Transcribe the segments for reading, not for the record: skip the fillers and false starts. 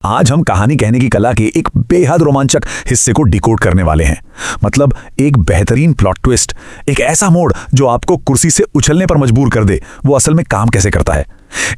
आज हम कहानी कहने की कला के एक बेहद रोमांचक हिस्से को डिकोड करने वाले हैं। मतलब एक बेहतरीन प्लॉट ट्विस्ट, एक ऐसा मोड़ जो आपको कुर्सी से उछलने पर मजबूर कर दे, वो असल में काम कैसे करता है।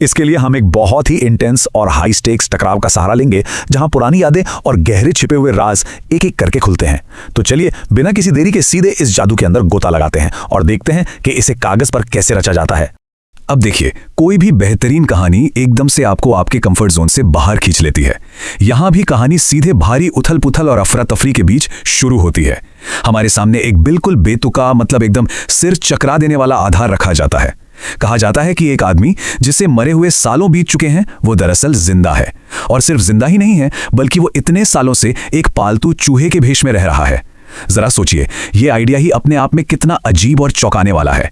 इसके लिए हम एक बहुत ही इंटेंस और हाई स्टेक्स टकराव का सहारा लेंगे, जहां पुरानी यादें और गहरे छिपे हुए राज एक एक करके खुलते हैं। तो चलिए बिना किसी देरी के सीधे इस जादू के अंदर गोता लगाते हैं और देखते हैं कि इसे कागज पर कैसे रचा जाता है। अब देखिए, कोई भी बेहतरीन कहानी एकदम से आपको आपके कंफर्ट जोन से बाहर खींच लेती है। यहां भी कहानी सीधे भारी उथल पुथल और अफरा तफरी के बीच शुरू होती है। हमारे सामने एक बिल्कुल बेतुका, मतलब एकदम सिर चकरा देने वाला आधार रखा जाता है। कहा जाता है कि एक आदमी जिसे मरे हुए सालों बीत चुके हैं, वो दरअसल जिंदा है। और सिर्फ जिंदा ही नहीं है, बल्कि वो इतने सालों से एक पालतू चूहे के भेष में रह रहा है। जरा सोचिए, ये आइडिया ही अपने आप में कितना अजीब और चौंकाने वाला है।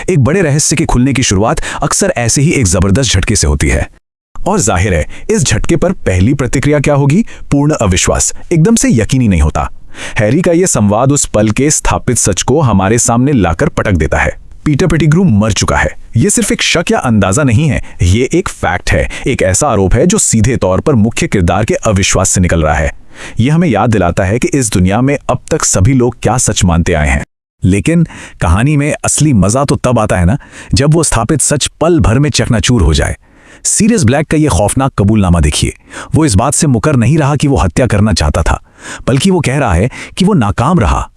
एक बड़े रहस्य के खुलने की शुरुआत अक्सर ऐसे ही एक जबरदस्त झटके से होती है। और जाहिर है, इस झटके पर पहली प्रतिक्रिया क्या होगी? पूर्ण अविश्वास। एकदम से यकीनी नहीं होता। हैरी का यह संवाद उस पल के स्थापित सच को हमारे सामने लाकर पटक देता है। पीटर पेटिग्रू मर चुका है। यह सिर्फ एक शक या अंदाजा नहीं है, ये एक फैक्ट है, एक ऐसा आरोप है जो सीधे तौर पर मुख्य किरदार के अविश्वास से निकल रहा है। यह हमें याद दिलाता है कि इस दुनिया में अब तक सभी लोग क्या सच मानते आए हैं। लेकिन कहानी में असली मजा तो तब आता है ना, जब वो स्थापित सच पल भर में चकनाचूर हो जाए। सीरियस ब्लैक का ये खौफनाक कबूलनामा देखिए। वो इस बात से मुकर नहीं रहा कि वो हत्या करना चाहता था, बल्कि वो कह रहा है कि वो नाकाम रहा।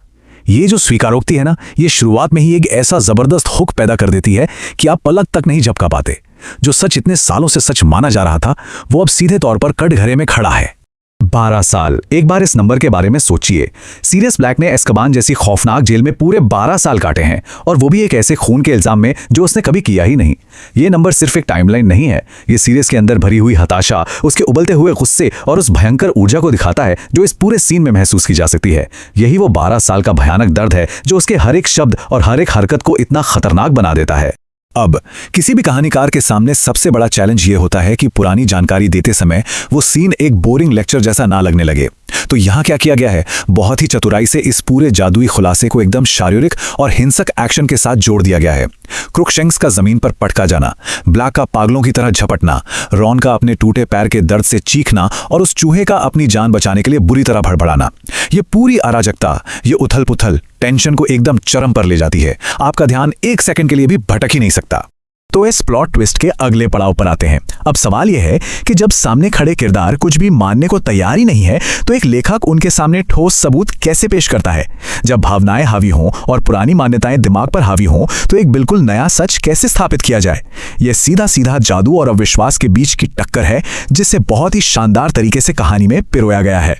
ये जो स्वीकारोक्ति है ना, ये शुरुआत में ही एक ऐसा जबरदस्त हुक पैदा कर देती है कि आप पलक तक नहीं झपका पाते। जो सच इतने सालों से सच माना जा रहा था, वो अब सीधे तौर पर कटघरे में खड़ा है। 12 साल। एक बार इस नंबर के बारे में सोचिए। सीरियस ब्लैक ने एज़्काबान जैसी खौफनाक जेल में पूरे 12 साल काटे हैं, और वो भी एक ऐसे खून के इल्जाम में जो उसने कभी किया ही नहीं। ये नंबर सिर्फ एक टाइमलाइन नहीं है, ये सीरियस के अंदर भरी हुई हताशा, उसके उबलते हुए गुस्से और उस भयंकर ऊर्जा को दिखाता है जो इस पूरे सीन में महसूस की जा सकती है। यही वो 12 साल का भयानक दर्द है जो उसके हर एक शब्द और हर एक हरकत को इतना खतरनाक बना देता है। अब किसी भी कहानीकार के सामने सबसे बड़ा चैलेंज ये होता है कि पुरानी जानकारी देते समय वो सीन एक बोरिंग लेक्चर जैसा ना लगने लगे। तो यहाँ क्या किया गया है? बहुत ही चतुराई से इस पूरे जादुई खुलासे को एकदम शारीरिक और हिंसक एक्शन के साथ जोड़ दिया गया है। क्रुकशैंक्स का जमीन पर पटका जाना, ब्लैक का पागलों की तरह झपटना, रॉन का अपने टूटे पैर के दर्द से चीखना और उस चूहे का अपनी जान बचाने के लिए बुरी तरह भड़बड़ाना। ये पूरी अराजकता, ये उथल पुथल टेंशन को एकदम चरम पर ले जाती है। आपका ध्यान एक सेकंड के लिए भी भटक ही नहीं सकता। तो इस प्लॉट ट्विस्ट के अगले पड़ाव पर आते हैं। अब सवाल यह है कि जब सामने खड़े किरदार कुछ भी मानने को तैयार ही नहीं है, तो एक लेखक उनके सामने ठोस सबूत कैसे पेश करता है? जब भावनाएं हावी हों और पुरानी मान्यताएं दिमाग पर हावी हों, तो एक बिल्कुल नया सच कैसे स्थापित किया जाए? यह सीधा सीधा जादू और अविश्वास के बीच की टक्कर है, जिसे बहुत ही शानदार तरीके से कहानी में पिरोया गया है।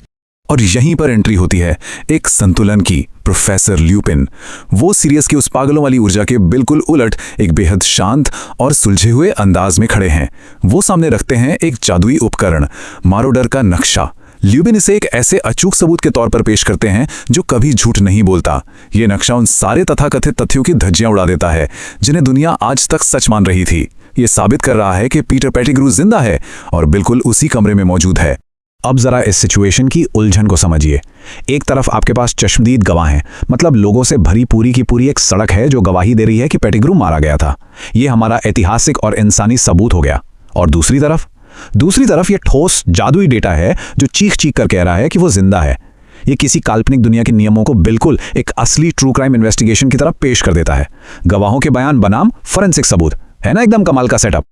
और यहीं पर एंट्री होती है एक संतुलन की। प्रोफेसर ल्यूपिन, वो सीरियस की उस पागलों वाली ऊर्जा के बिल्कुल उलट एक बेहद शांत और सुलझे हुए अंदाज में खड़े हैं। वो सामने रखते हैं एक जादुई उपकरण, मारोडर का नक्शा। ल्यूपिन इसे एक ऐसे अचूक सबूत के तौर पर पेश करते हैं जो कभी झूठ नहीं बोलता। ये नक्शा उन सारे तथाकथित तथ्यों की धज्जियां उड़ा देता है जिन्हें दुनिया आज तक सच मान रही थी। ये साबित कर रहा है कि पीटर पेटिग्रू जिंदा है और बिल्कुल उसी कमरे में मौजूद है। अब जरा इस सिचुएशन की उलझन को समझिए। एक तरफ आपके पास चश्मदीद गवाह हैं, मतलब लोगों से भरी पूरी की पूरी एक सड़क है जो गवाही दे रही है कि पेटिग्रू मारा गया था। ये हमारा ऐतिहासिक और इंसानी सबूत हो गया। और दूसरी तरफ ये ठोस जादुई डेटा है जो चीख चीख कर कह रहा है कि वो जिंदा है। ये किसी काल्पनिक दुनिया के नियमों को बिल्कुल एक असली ट्रू क्राइम इन्वेस्टिगेशन की तरफ पेश कर देता है। गवाहों के बयान बनाम फोरेंसिक सबूत, है ना एकदम कमाल का सेटअप।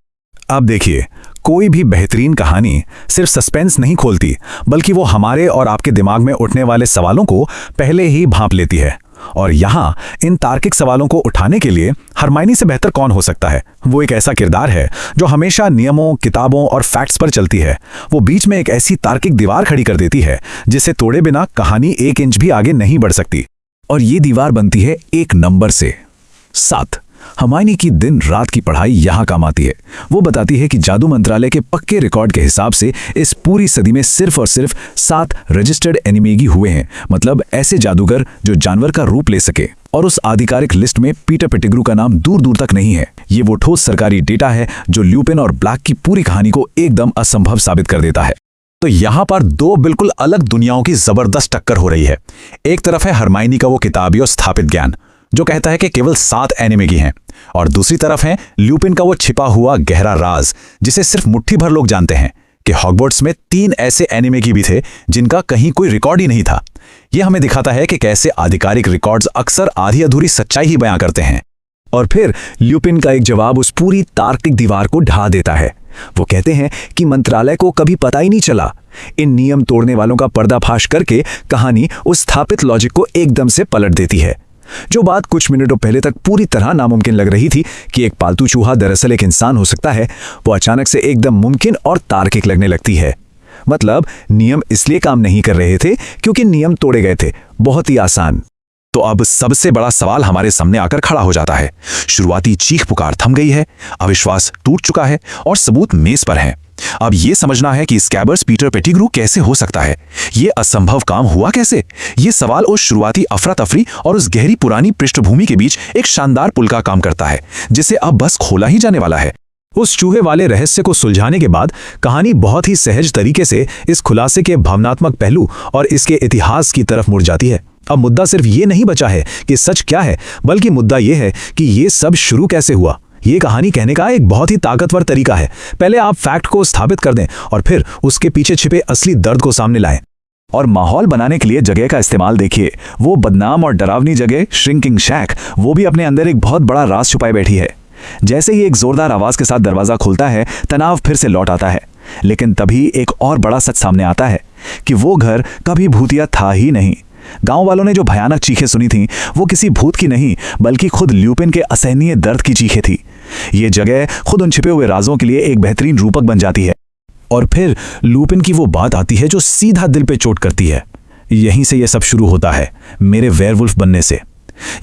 अब देखिए, कोई भी बेहतरीन कहानी सिर्फ सस्पेंस नहीं खोलती, बल्कि वो हमारे और आपके दिमाग में उठने वाले सवालों को पहले ही भांप लेती है। और यहाँ इन तार्किक सवालों को उठाने के लिए हरमाइनी से बेहतर कौन हो सकता है? वो एक ऐसा किरदार है जो हमेशा नियमों, किताबों और फैक्ट्स पर चलती है। वो बीच में एक ऐसी तार्किक दीवार खड़ी कर देती है जिसे तोड़े बिना कहानी 1 इंच भी आगे नहीं बढ़ सकती। और ये दीवार बनती है एक नंबर से 7। हरमाइनी की दिन रात की पढ़ाई यहाँ काम आती है। वो बताती है कि जादू मंत्रालय के पक्के रिकॉर्ड के हिसाब से इस पूरी सदी में सिर्फ और सिर्फ 7 रजिस्टर्ड एनिमेगी हुए हैं, मतलब ऐसे जादूगर जो जानवर का रूप ले सके। और उस आधिकारिक लिस्ट में पीटर पेटिग्रू का नाम दूर दूर तक नहीं है। ये वो ठोस सरकारी डेटा है जो ल्यूपिन और ब्लैक की पूरी कहानी को एकदम असंभव साबित कर देता है। तो यहाँ पर 2 बिल्कुल अलग दुनियाओं की जबरदस्त टक्कर हो रही है। एक तरफ है हरमाइनी का वो किताबी और स्थापित ज्ञान जो कहता है कि केवल 7 एनिमेगी हैं, और दूसरी तरफ है ल्यूपिन का वो छिपा हुआ गहरा राज जिसे सिर्फ मुट्ठी भर लोग जानते हैं कि हॉगवर्ट्स में 3 ऐसे एनिमे भी थे जिनका कहीं कोई रिकॉर्ड ही नहीं था। यह हमें दिखाता है कि कैसे आधिकारिक रिकॉर्ड्स अक्सर आधी अधूरी सच्चाई ही बयां करते हैं। और फिर ल्यूपिन का एक जवाब उस पूरी तार्किक दीवार को ढा देता है। वो कहते हैं कि मंत्रालय को कभी पता ही नहीं चला। इन नियम तोड़ने वालों का पर्दाफाश करके कहानी उस स्थापित लॉजिक को एकदम से पलट देती है। जो बात कुछ मिनटों पहले तक पूरी तरह नामुमकिन लग रही थी कि एक पालतू चूहा दरअसल एक इंसान हो सकता है, वो अचानक से एकदम मुमकिन और तार्किक लगने लगती है। मतलब नियम इसलिए काम नहीं कर रहे थे क्योंकि नियम तोड़े गए थे। बहुत ही आसान। तो अब सबसे बड़ा सवाल हमारे सामने आकर खड़ा हो जाता है। शुरुआती चीख पुकार थम गई है, अविश्वास टूट चुका है और सबूत मेज पर हैं। अब यह समझना है कि स्कैबर्स पीटर पेटिग्रू कैसे हो सकता है, यह असंभव काम हुआ कैसे। यह सवाल उस शुरुआती अफरा तफरी और उस गहरी पुरानी पृष्ठभूमि के बीच एक शानदार पुल का काम करता है, जिसे अब बस खोला ही जाने वाला है। उस चूहे वाले रहस्य को सुलझाने के बाद कहानी बहुत ही सहज तरीके से इस खुलासे के भावनात्मक पहलू और इसके इतिहास की तरफ मुड़ जाती है। अब मुद्दा सिर्फ ये नहीं बचा है कि सच क्या है, बल्कि मुद्दा ये है कि ये सब शुरू कैसे हुआ। ये कहानी कहने का एक बहुत ही ताकतवर तरीका है। पहले आप फैक्ट को स्थापित कर दें और फिर उसके पीछे छिपे असली दर्द को सामने लाएं। और माहौल बनाने के लिए जगह का इस्तेमाल देखिए। वो बदनाम और डरावनी जगह श्रिंकिंग शैक, वो भी अपने अंदर एक बहुत बड़ा राज छुपाए बैठी है। जैसे ही एक जोरदार आवाज के साथ दरवाजा खुलता है, तनाव फिर से लौट आता है। लेकिन तभी एक और बड़ा सच सामने आता है कि वो घर कभी भूतिया था ही नहीं। गांव वालों ने जो भयानक चीखें सुनी थीं, वो किसी भूत की नहीं बल्कि खुद ल्यूपिन के असहनीय दर्द की चीखें थी। ये जगह खुद उन छिपे हुए राजों के लिए एक बेहतरीन रूपक बन जाती है। और फिर ल्यूपिन की वो बात आती है जो सीधा दिल पे चोट करती है। यहीं से ये सब शुरू होता है, मेरे वेयरवुल्फ बनने से।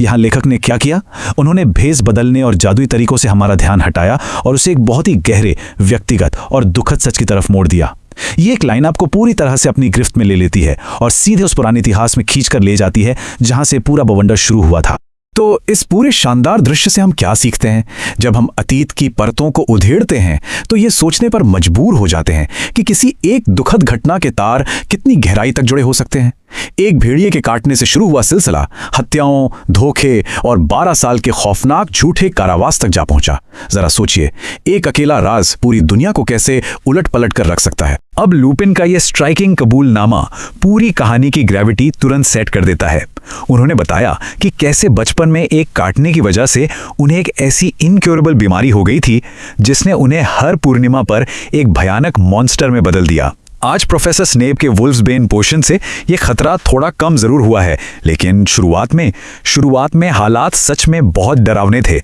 यहाँ लेखक ने क्या किया, उन्होंने भेष बदलने और जादुई तरीकों से हमारा ध्यान हटाया और उसे एक बहुत ही गहरे, व्यक्तिगत और दुखद सच की तरफ मोड़ दिया। ये एक लाइन आपको पूरी तरह से अपनी गिरफ्त में ले लेती है और सीधे उस पुराने इतिहास में खींच कर ले जाती है जहां से पूरा बवंडर शुरू हुआ था। तो इस पूरे शानदार दृश्य से हम क्या सीखते हैं? जब हम अतीत की परतों को उधेड़ते हैं तो ये सोचने पर मजबूर हो जाते हैं कि किसी एक दुखद घटना के तार कितनी गहराई तक जुड़े हो सकते हैं। एक भेड़िए के काटने से शुरू हुआ सिलसिला हत्याओं, धोखे और 12 साल के खौफनाक झूठे कारावास तक जा पहुंचा। जरा सोचिए, एक अकेला राज पूरी दुनिया को कैसे उलट पलट कर रख सकता है। अब ल्यूपिन का यह स्ट्राइकिंग कबूलनामा पूरी कहानी की ग्रेविटी तुरंत सेट कर देता है। उन्होंने बताया कि कैसे बचपन में एक काटने की वजह से उन्हें एक ऐसी इनक्योरेबल बीमारी हो गई थी जिसने उन्हें हर पूर्णिमा पर एक भयानक मॉन्स्टर में बदल दिया। आज प्रोफेसर स्नेप के वुल्व्सबेन पोशन से यह खतरा थोड़ा कम जरूर हुआ है, लेकिन शुरुआत में हालात सच में बहुत डरावने थे।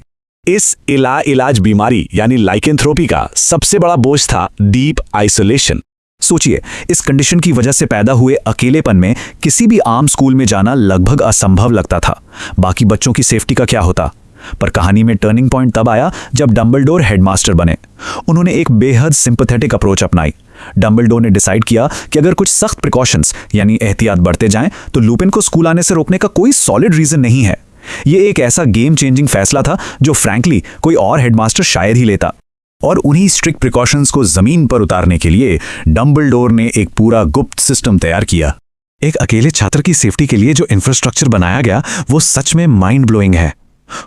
इस इलाज बीमारी यानी लाइकेंथ्रोपी का सबसे बड़ा बोझ था डीप आइसोलेशन। सोचिए, इस कंडीशन की वजह से पैदा हुए अकेलेपन में किसी भी आम स्कूल में जाना लगभग असंभव लगता था। बाकी बच्चों की सेफ्टी का क्या होता? पर कहानी में टर्निंग पॉइंट तब आया जब डंबलडोर हेडमास्टर बने। उन्होंने एक बेहद सिंपैथेटिक अप्रोच अपनाई। डंबलडोर ने डिसाइड किया कि अगर कुछ सख्त प्रिकॉशंस यानी एहतियात बढ़ते जाएं तो लुपिन को स्कूल आने से रोकने का कोई सॉलिड रीजन नहीं है। यह एक ऐसा गेम चेंजिंग फैसला था जो फ्रैंकली कोई और हेडमास्टर शायद ही लेता। और उन्हीं स्ट्रिक्ट प्रिकॉशंस को जमीन पर उतारने के लिए डंबलडोर ने एक पूरा गुप्त सिस्टम तैयार किया। एक अकेले छात्र की सेफ्टी के लिए जो इंफ्रास्ट्रक्चर बनाया गया वो सच में माइंड ब्लोइंग है।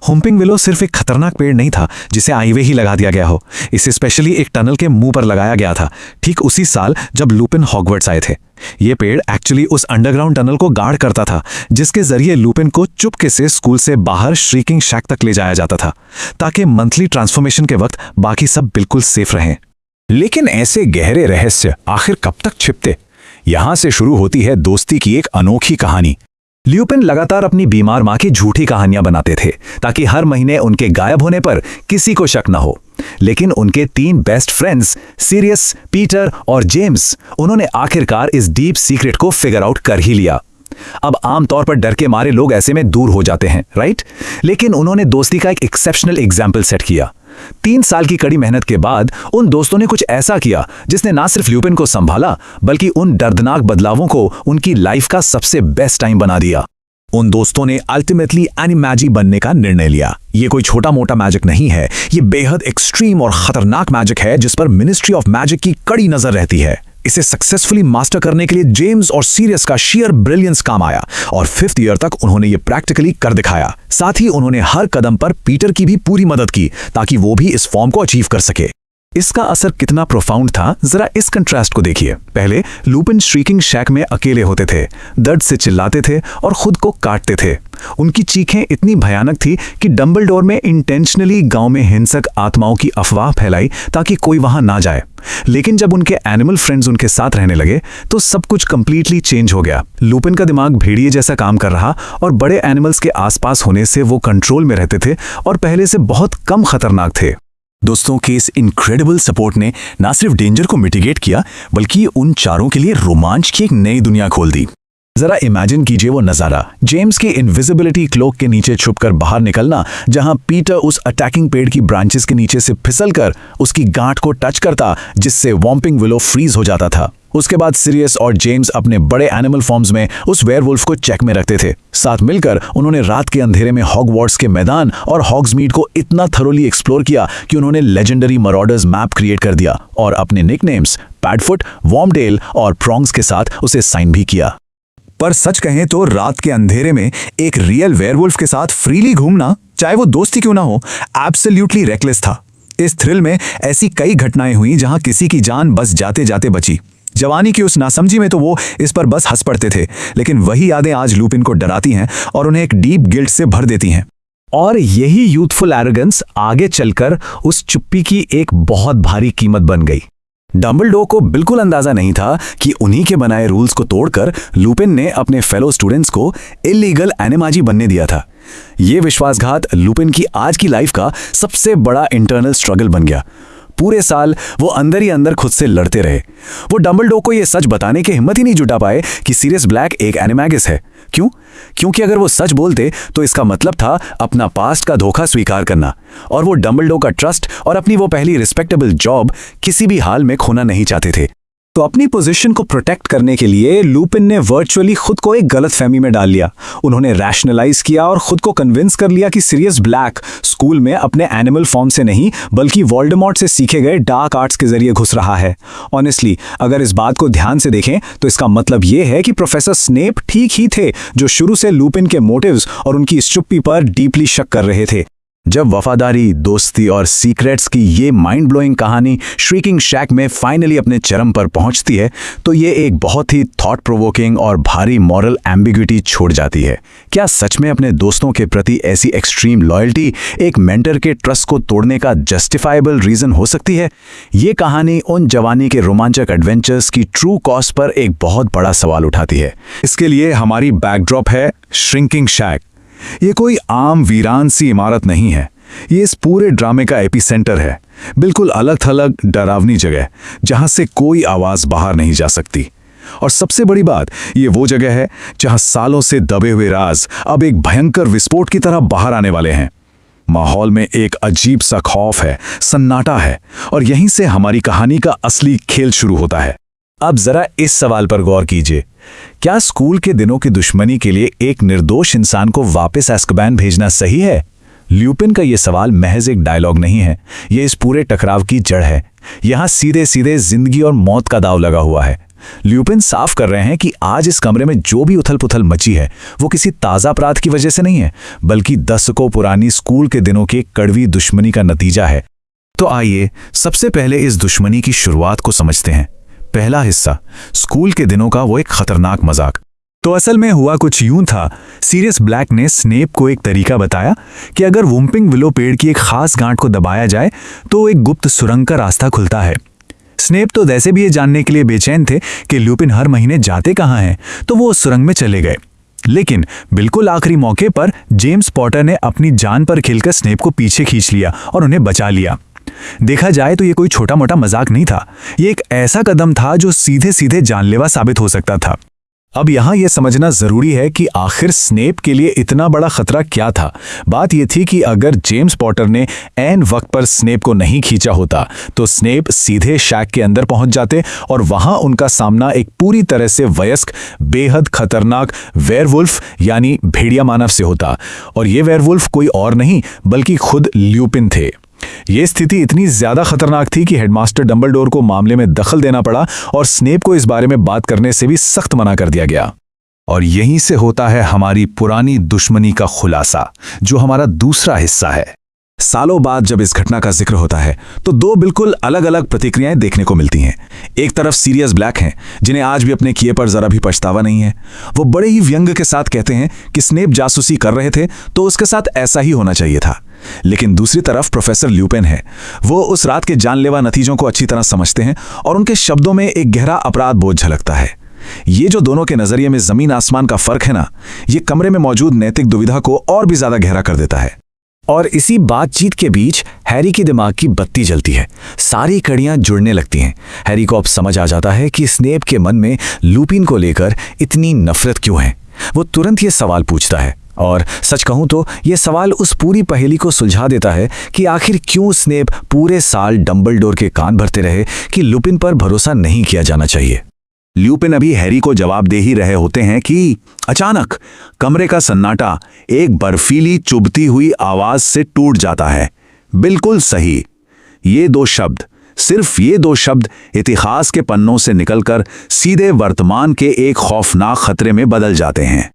हुम्पिंग विलो सिर्फ एक खतरनाक पेड़ नहीं था जिसे हाईवे ही लगा दिया गया हो। इसे स्पेशली एक टनल के मुंह पर लगाया गया था, ठीक उसी साल जब लुपिन हॉगवर्ट्स आए थे। ये पेड़ एक्चुअली उस अंडरग्राउंड टनल को गार्ड करता था जिसके जरिए लुपिन को चुपके से स्कूल से बाहर श्रीकिंग शैक तक ले जाया जाता था, ताकि मंथली ट्रांसफॉर्मेशन के वक्त बाकी सब बिल्कुल सेफ रहें। लेकिन ऐसे गहरे रहस्य आखिर कब तक छिपते? यहां से शुरू होती है दोस्ती की एक अनोखी कहानी। ल्यूपिन लगातार अपनी बीमार मां की झूठी कहानियां बनाते थे ताकि हर महीने उनके गायब होने पर किसी को शक न हो। लेकिन उनके 3 बेस्ट फ्रेंड्स सीरियस, पीटर और जेम्स, उन्होंने आखिरकार इस डीप सीक्रेट को फिगर आउट कर ही लिया। अब आमतौर पर डर के मारे लोग ऐसे में दूर हो जाते हैं, राइट? लेकिन उन्होंने दोस्ती का एक एक्सेप्शनल एग्जाम्पल सेट किया। 3 साल की कड़ी मेहनत के बाद उन दोस्तों ने कुछ ऐसा किया जिसने ना सिर्फ ल्यूपिन को संभाला बल्कि उन दर्दनाक बदलावों को उनकी लाइफ का सबसे बेस्ट टाइम बना दिया। उन दोस्तों ने अल्टीमेटली एनिमैजी बनने का निर्णय लिया। ये कोई छोटा मोटा मैजिक नहीं है, ये बेहद एक्सट्रीम और खतरनाक मैजिक है जिस पर मिनिस्ट्री ऑफ मैजिक की कड़ी नजर रहती है। इसे सक्सेसफुली मास्टर करने के लिए जेम्स और सीरियस का शेयर ब्रिलियंस काम आया और 5th ईयर तक उन्होंने ये प्रैक्टिकली कर दिखाया। साथ ही उन्होंने हर कदम पर पीटर की भी पूरी मदद की ताकि वो भी इस फॉर्म को अचीव कर सके। इसका असर कितना प्रोफाउंड था, जरा इस कंट्रास्ट को देखिए। पहले लूपिन श्रीकिंग शैक में अकेले होते थे, दर्द से चिल्लाते थे और खुद को काटते थे। उनकी चीखें इतनी भयानक थी कि डंबलडोर में इंटेंशनली गांव में हिंसक आत्माओं की अफवाह फैलाई ताकि कोई वहां ना जाए। लेकिन जब उनके एनिमल फ्रेंड्स उनके साथ रहने लगे तो सब कुछ कंप्लीटली चेंज हो गया। लूपिन का दिमाग भेड़िए जैसा काम कर रहा और बड़े एनिमल्स के आसपास होने से वो कंट्रोल में रहते थे और पहले से बहुत कम खतरनाक थे। दोस्तों के इस इनक्रेडिबल सपोर्ट ने ना सिर्फ डेंजर को मिटिगेट किया बल्कि उन चारों के लिए रोमांच की एक नई दुनिया खोल दी। जरा इमेजिन कीजिए वो नज़ारा, जेम्स के इनविजिबिलिटी क्लोक के नीचे छुपकर बाहर निकलना, जहां पीटर उस अटैकिंग पेड़ की ब्रांचेस के नीचे से फिसलकर उसकी गांठ को टच करता जिससे वॉम्पिंग विलो फ्रीज हो जाता था। उसके बाद सिरियस और जेम्स अपने बड़े एनिमल फॉर्म्स में उस वेयरवुल्फ को चेक में रखते थे। साथ मिलकर उन्होंने रात के अंधेरे में हॉगवार्ट्स के मैदान और हॉग्समीड को इतना थरोली एक्सप्लोर किया कि उन्होंने लेजेंडरी मरॉडर्स मैप क्रिएट कर दिया और अपने निकनेम्स पैडफुट, वॉर्मडेल और प्रॉन्ग्स के साथ उसे साइन भी किया। पर सच कहें तो रात के अंधेरे में एक रियल वेयरवुल्फ के साथ फ्रीली घूमना, चाहे वो दोस्ती क्यों ना हो, एब्सोल्युटली रेकलेस था। इस थ्रिल में ऐसी कई घटनाएं हुई जहां किसी की जान बस जाते जाते बची। जवानी की उस नासमझी में तो वो इस पर बस हंस पड़ते थे, लेकिन वही यादें आज लूपिन को डराती हैं और उन्हें एक डीप गिल्ट से भर देती हैं। और यही यूथफुल एरोगेंस आगे चलकर उस चुप्पी की एक बहुत भारी कीमत बन गई। डंबलडोर को बिल्कुल अंदाजा नहीं था कि उन्हीं के बनाए रूल्स को तोड़कर लूपिन ने अपने फेलो स्टूडेंट्स को इल्लीगल एनिमाजी बनने दिया था। ये विश्वासघात लूपिन की आज की लाइफ का सबसे बड़ा इंटरनल स्ट्रगल बन गया। पूरे साल वो अंदर ही अंदर खुद से लड़ते रहे। वो डंबलडोर को ये सच बताने की हिम्मत ही नहीं जुटा पाए कि सीरियस ब्लैक एक एनिमैगस है। क्यों? क्योंकि अगर वो सच बोलते तो इसका मतलब था अपना पास्ट का धोखा स्वीकार करना, और वो डंबलडोर का ट्रस्ट और अपनी वो पहली रिस्पेक्टेबल जॉब किसी भी हाल में खोना नहीं चाहते थे। तो अपनी पोजीशन को प्रोटेक्ट करने के लिए लूपिन ने वर्चुअली खुद को एक गलतफहमी में डाल लिया। उन्होंने रैशनलाइज किया और खुद को कन्विंस कर लिया कि सीरियस ब्लैक स्कूल में अपने एनिमल फॉर्म से नहीं बल्कि वोल्डेमॉर्ट से सीखे गए डार्क आर्ट्स के जरिए घुस रहा है। ऑनेस्टली अगर इस बात को ध्यान से देखें तो इसका मतलब ये है कि प्रोफेसर स्नेप ठीक ही थे, जो शुरू से लूपिन के मोटिव्स और उनकी इस चुप्पी पर डीपली शक कर रहे थे। जब वफादारी, दोस्ती और सीक्रेट्स की ये माइंड ब्लोइंग कहानी श्रीकिंग शैक में फाइनली अपने चरम पर पहुंचती है तो ये एक बहुत ही थॉट प्रोवोकिंग और भारी मॉरल एम्बिग्विटी छोड़ जाती है। क्या सच में अपने दोस्तों के प्रति ऐसी एक्सट्रीम लॉयल्टी एक मेंटर के ट्रस्ट को तोड़ने का जस्टिफाइबल रीजन हो सकती है? ये कहानी उन जवानी के रोमांचक एडवेंचर्स की ट्रू कॉस्ट पर एक बहुत बड़ा सवाल उठाती है। इसके लिए हमारी बैकड्रॉप है श्रिंकिंग शैक। ये कोई आम वीरान सी इमारत नहीं है, ये इस पूरे ड्रामे का एपिसेंटर है। बिल्कुल अलग थलग डरावनी जगह जहां से कोई आवाज बाहर नहीं जा सकती। और सबसे बड़ी बात, ये वो जगह है जहां सालों से दबे हुए राज अब एक भयंकर विस्फोट की तरह बाहर आने वाले हैं। माहौल में एक अजीब सा खौफ है, सन्नाटा है, और यहीं से हमारी कहानी का असली खेल शुरू होता है। अब जरा इस सवाल पर गौर कीजिए, क्या स्कूल के दिनों की दुश्मनी के लिए एक निर्दोष इंसान को वापस एस्कबान भेजना सही है? ल्यूपिन का यह सवाल महज एक डायलॉग नहीं है, यह इस पूरे टकराव की जड़ है। यहां सीधे सीधे जिंदगी और मौत का दांव लगा हुआ है। ल्यूपिन साफ कर रहे हैं कि आज इस कमरे में जो भी उथल पुथल मची है वो किसी ताज़ा अपराध की वजह से नहीं है, बल्कि दशकों पुरानी स्कूल के दिनों की कड़वी दुश्मनी का नतीजा है। तो आइए सबसे पहले इस दुश्मनी की शुरुआत को समझते हैं। पहला हिस्सा, स्कूल के दिनों का वो एक खतरनाक मजाक। तो असल में हुआ कुछ यूं था, सीरियस ब्लैक ने स्नेप को एक तरीका बताया कि अगर वुम्पिंग विलो पेड़ की एक खास गांठ को दबाया जाए तो एक गुप्त सुरंग का रास्ता खुलता है। स्नेप तो वैसे भी ये जानने के लिए बेचैन थे कि ल्यूपिन हर महीने जाते कहाँ हैं, तो वो उस सुरंग में चले गए। लेकिन बिल्कुल आखिरी मौके पर जेम्स पॉटर ने अपनी जान पर खेलकर स्नेप को पीछे खींच लिया और उन्हें बचा लिया। देखा जाए तो ये कोई छोटा मोटा मजाक नहीं था, ये एक ऐसा कदम था जो सीधे सीधे जानलेवा साबित हो सकता था। अब यहाँ यह समझना जरूरी है कि आखिर स्नेप के लिए इतना बड़ा खतरा क्या था। बात यह थी कि अगर जेम्स पॉटर ने ऐन वक्त पर स्नेप को नहीं खींचा होता तो स्नेप सीधे शैक के अंदर पहुंच जाते और वहां उनका सामना एक पूरी तरह से वयस्क, बेहद खतरनाक वेयरवुल्फ यानी भेड़िया मानव से होता। और ये वेयरवुल्फ कोई और नहीं बल्कि खुद ल्यूपिन थे। ये स्थिति इतनी ज्यादा खतरनाक थी कि हेडमास्टर डंबलडोर को मामले में दखल देना पड़ा और स्नेप को इस बारे में बात करने से भी सख्त मना कर दिया गया। और यहीं से होता है हमारी पुरानी दुश्मनी का खुलासा, जो हमारा दूसरा हिस्सा है। सालों बाद जब इस घटना का जिक्र होता है तो दो बिल्कुल अलग अलग प्रतिक्रियाएं देखने को मिलती हैं। एक तरफ सीरियस ब्लैक हैं, जिन्हें आज भी अपने किए पर जरा भी पछतावा नहीं है। वो बड़े ही व्यंग के साथ कहते हैं कि स्नेप जासूसी कर रहे थे तो उसके साथ ऐसा ही होना चाहिए था। लेकिन दूसरी तरफ प्रोफेसर ल्यूपेन है। वो उस रात के जानलेवा नतीजों को अच्छी तरह समझते हैं और उनके शब्दों में एक गहरा अपराध बोझ झलकता है। ये जो दोनों के नजरिए में जमीन आसमान का फर्क है ना, ये कमरे में मौजूद नैतिक दुविधा को और भी ज्यादा गहरा कर देता है। और इसी बातचीत के बीच हैरी के दिमाग की बत्ती जलती है। सारी कड़ियां जुड़ने लगती हैं। हैरी को अब समझ आ जाता है कि स्नेप के मन में लुपिन को लेकर इतनी नफरत क्यों है। वो तुरंत ये सवाल पूछता है और सच कहूं तो ये सवाल उस पूरी पहेली को सुलझा देता है कि आखिर क्यों स्नेप पूरे साल डंबलडोर के कान भरते रहे कि लुपिन पर भरोसा नहीं किया जाना चाहिए। ल्यूपिन अभी हैरी को जवाब दे ही रहे होते हैं कि अचानक कमरे का सन्नाटा एक बर्फीली चुभती हुई आवाज से टूट जाता है। बिल्कुल सही, ये दो शब्द, सिर्फ ये दो शब्द इतिहास के पन्नों से निकलकर सीधे वर्तमान के एक खौफनाक खतरे में बदल जाते हैं।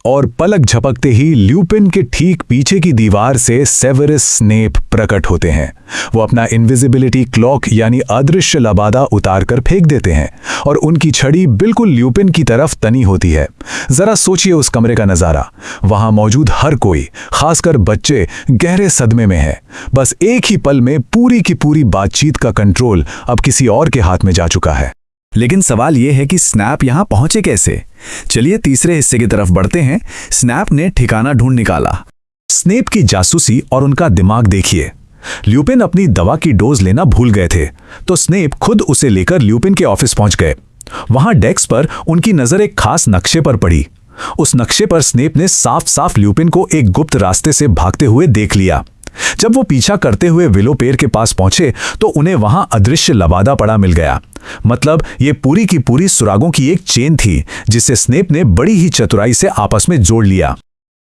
और पलक झपकते ही ल्यूपिन के ठीक पीछे की दीवार से सेवेरस स्नेप प्रकट होते हैं। वो अपना इनविजिबिलिटी क्लॉक यानी अदृश्य लबादा उतारकर फेंक देते हैं और उनकी छड़ी बिल्कुल ल्यूपिन की तरफ तनी होती है। जरा सोचिए उस कमरे का नजारा। वहां मौजूद हर कोई, खासकर बच्चे, गहरे सदमे में है। बस एक ही पल में पूरी की पूरी बातचीत का कंट्रोल अब किसी और के हाथ में जा चुका है। लेकिन सवाल यह है कि स्नैप यहां पहुंचे कैसे। चलिए तीसरे हिस्से की तरफ बढ़ते हैं। स्नैप ने ठिकाना ढूंढ निकाला। स्नेप की जासूसी और उनका दिमाग देखिए। ल्यूपिन अपनी दवा की डोज लेना भूल गए थे तो स्नेप खुद उसे लेकर ल्यूपिन के ऑफिस पहुंच गए। वहां डेस्क पर उनकी नजर एक खास नक्शे पर पड़ी। उस नक्शे पर स्नेप ने साफ साफ ल्यूपिन को एक गुप्त रास्ते से भागते हुए देख लिया। जब वो पीछा करते हुए विलो पेड़ के पास पहुंचे तो उन्हें वहां अदृश्य लबादा पड़ा मिल गया। मतलब ये पूरी की पूरी सुरागों की एक चेन थी जिसे स्नेप ने बड़ी ही चतुराई से आपस में जोड़ लिया।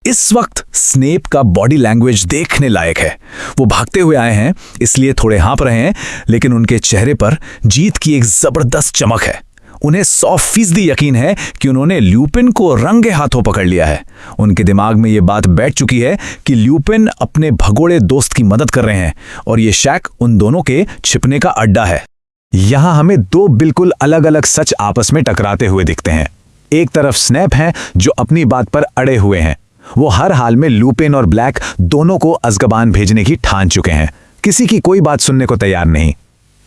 इस वक्त स्नेप का बॉडी लैंग्वेज देखने लायक है। वो भागते हुए आए हैं इसलिए थोड़े हाँप रहे हैं, लेकिन उनके चेहरे पर जीत की एक जबरदस्त चमक है। उन्हें 100% यकीन है कि उन्होंने ल्यूपिन को रंगे हाथों पकड़ लिया है। उनके दिमाग में ये बात बैठ चुकी है कि ल्यूपिन अपने भगोड़े दोस्त की मदद कर रहे हैं और ये शैक उन दोनों के छिपने का अड्डा है। यहां हमें दो बिल्कुल अलग अलग सच आपस में टकराते हुए दिखते हैं। एक तरफ स्नेप है जो अपनी बात पर अड़े हुए हैं। वो हर हाल में ल्यूपिन और ब्लैक दोनों को अज़्काबान भेजने की ठान चुके हैं, किसी की कोई बात सुनने को तैयार नहीं।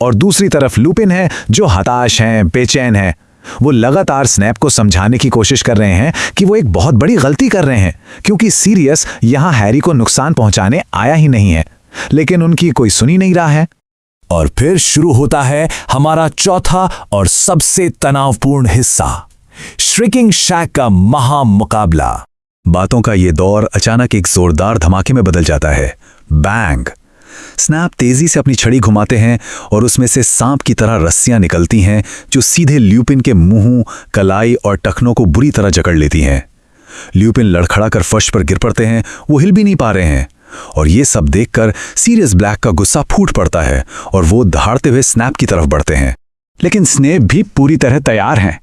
और दूसरी तरफ लुपिन है जो हताश हैं, बेचैन हैं। वो लगातार स्नेप को समझाने की कोशिश कर रहे हैं कि वो एक बहुत बड़ी गलती कर रहे हैं, क्योंकि सीरियस यहां हैरी को नुकसान पहुंचाने आया ही नहीं है। लेकिन उनकी कोई सुन ही नहीं रहा है। और फिर शुरू होता है हमारा चौथा और सबसे तनावपूर्ण हिस्सा, श्रिकिंग शैक का महामुकाबला। बातों का ये दौर अचानक एक जोरदार धमाके में बदल जाता है। बैंग! स्नैप तेजी से अपनी छड़ी घुमाते हैं और उसमें से सांप की तरह रस्सियां निकलती हैं जो सीधे ल्यूपिन के मुंह, कलाई और टखनों को बुरी तरह जकड़ लेती हैं। ल्यूपिन लड़खड़ा कर फर्श पर गिर पड़ते हैं। वो हिल भी नहीं पा रहे हैं और ये सब देखकर सीरियस ब्लैक का गुस्सा फूट पड़ता है और वो दहाड़ते हुए स्नैप की तरफ बढ़ते हैं। लेकिन स्नेप भी पूरी तरह तैयार हैं।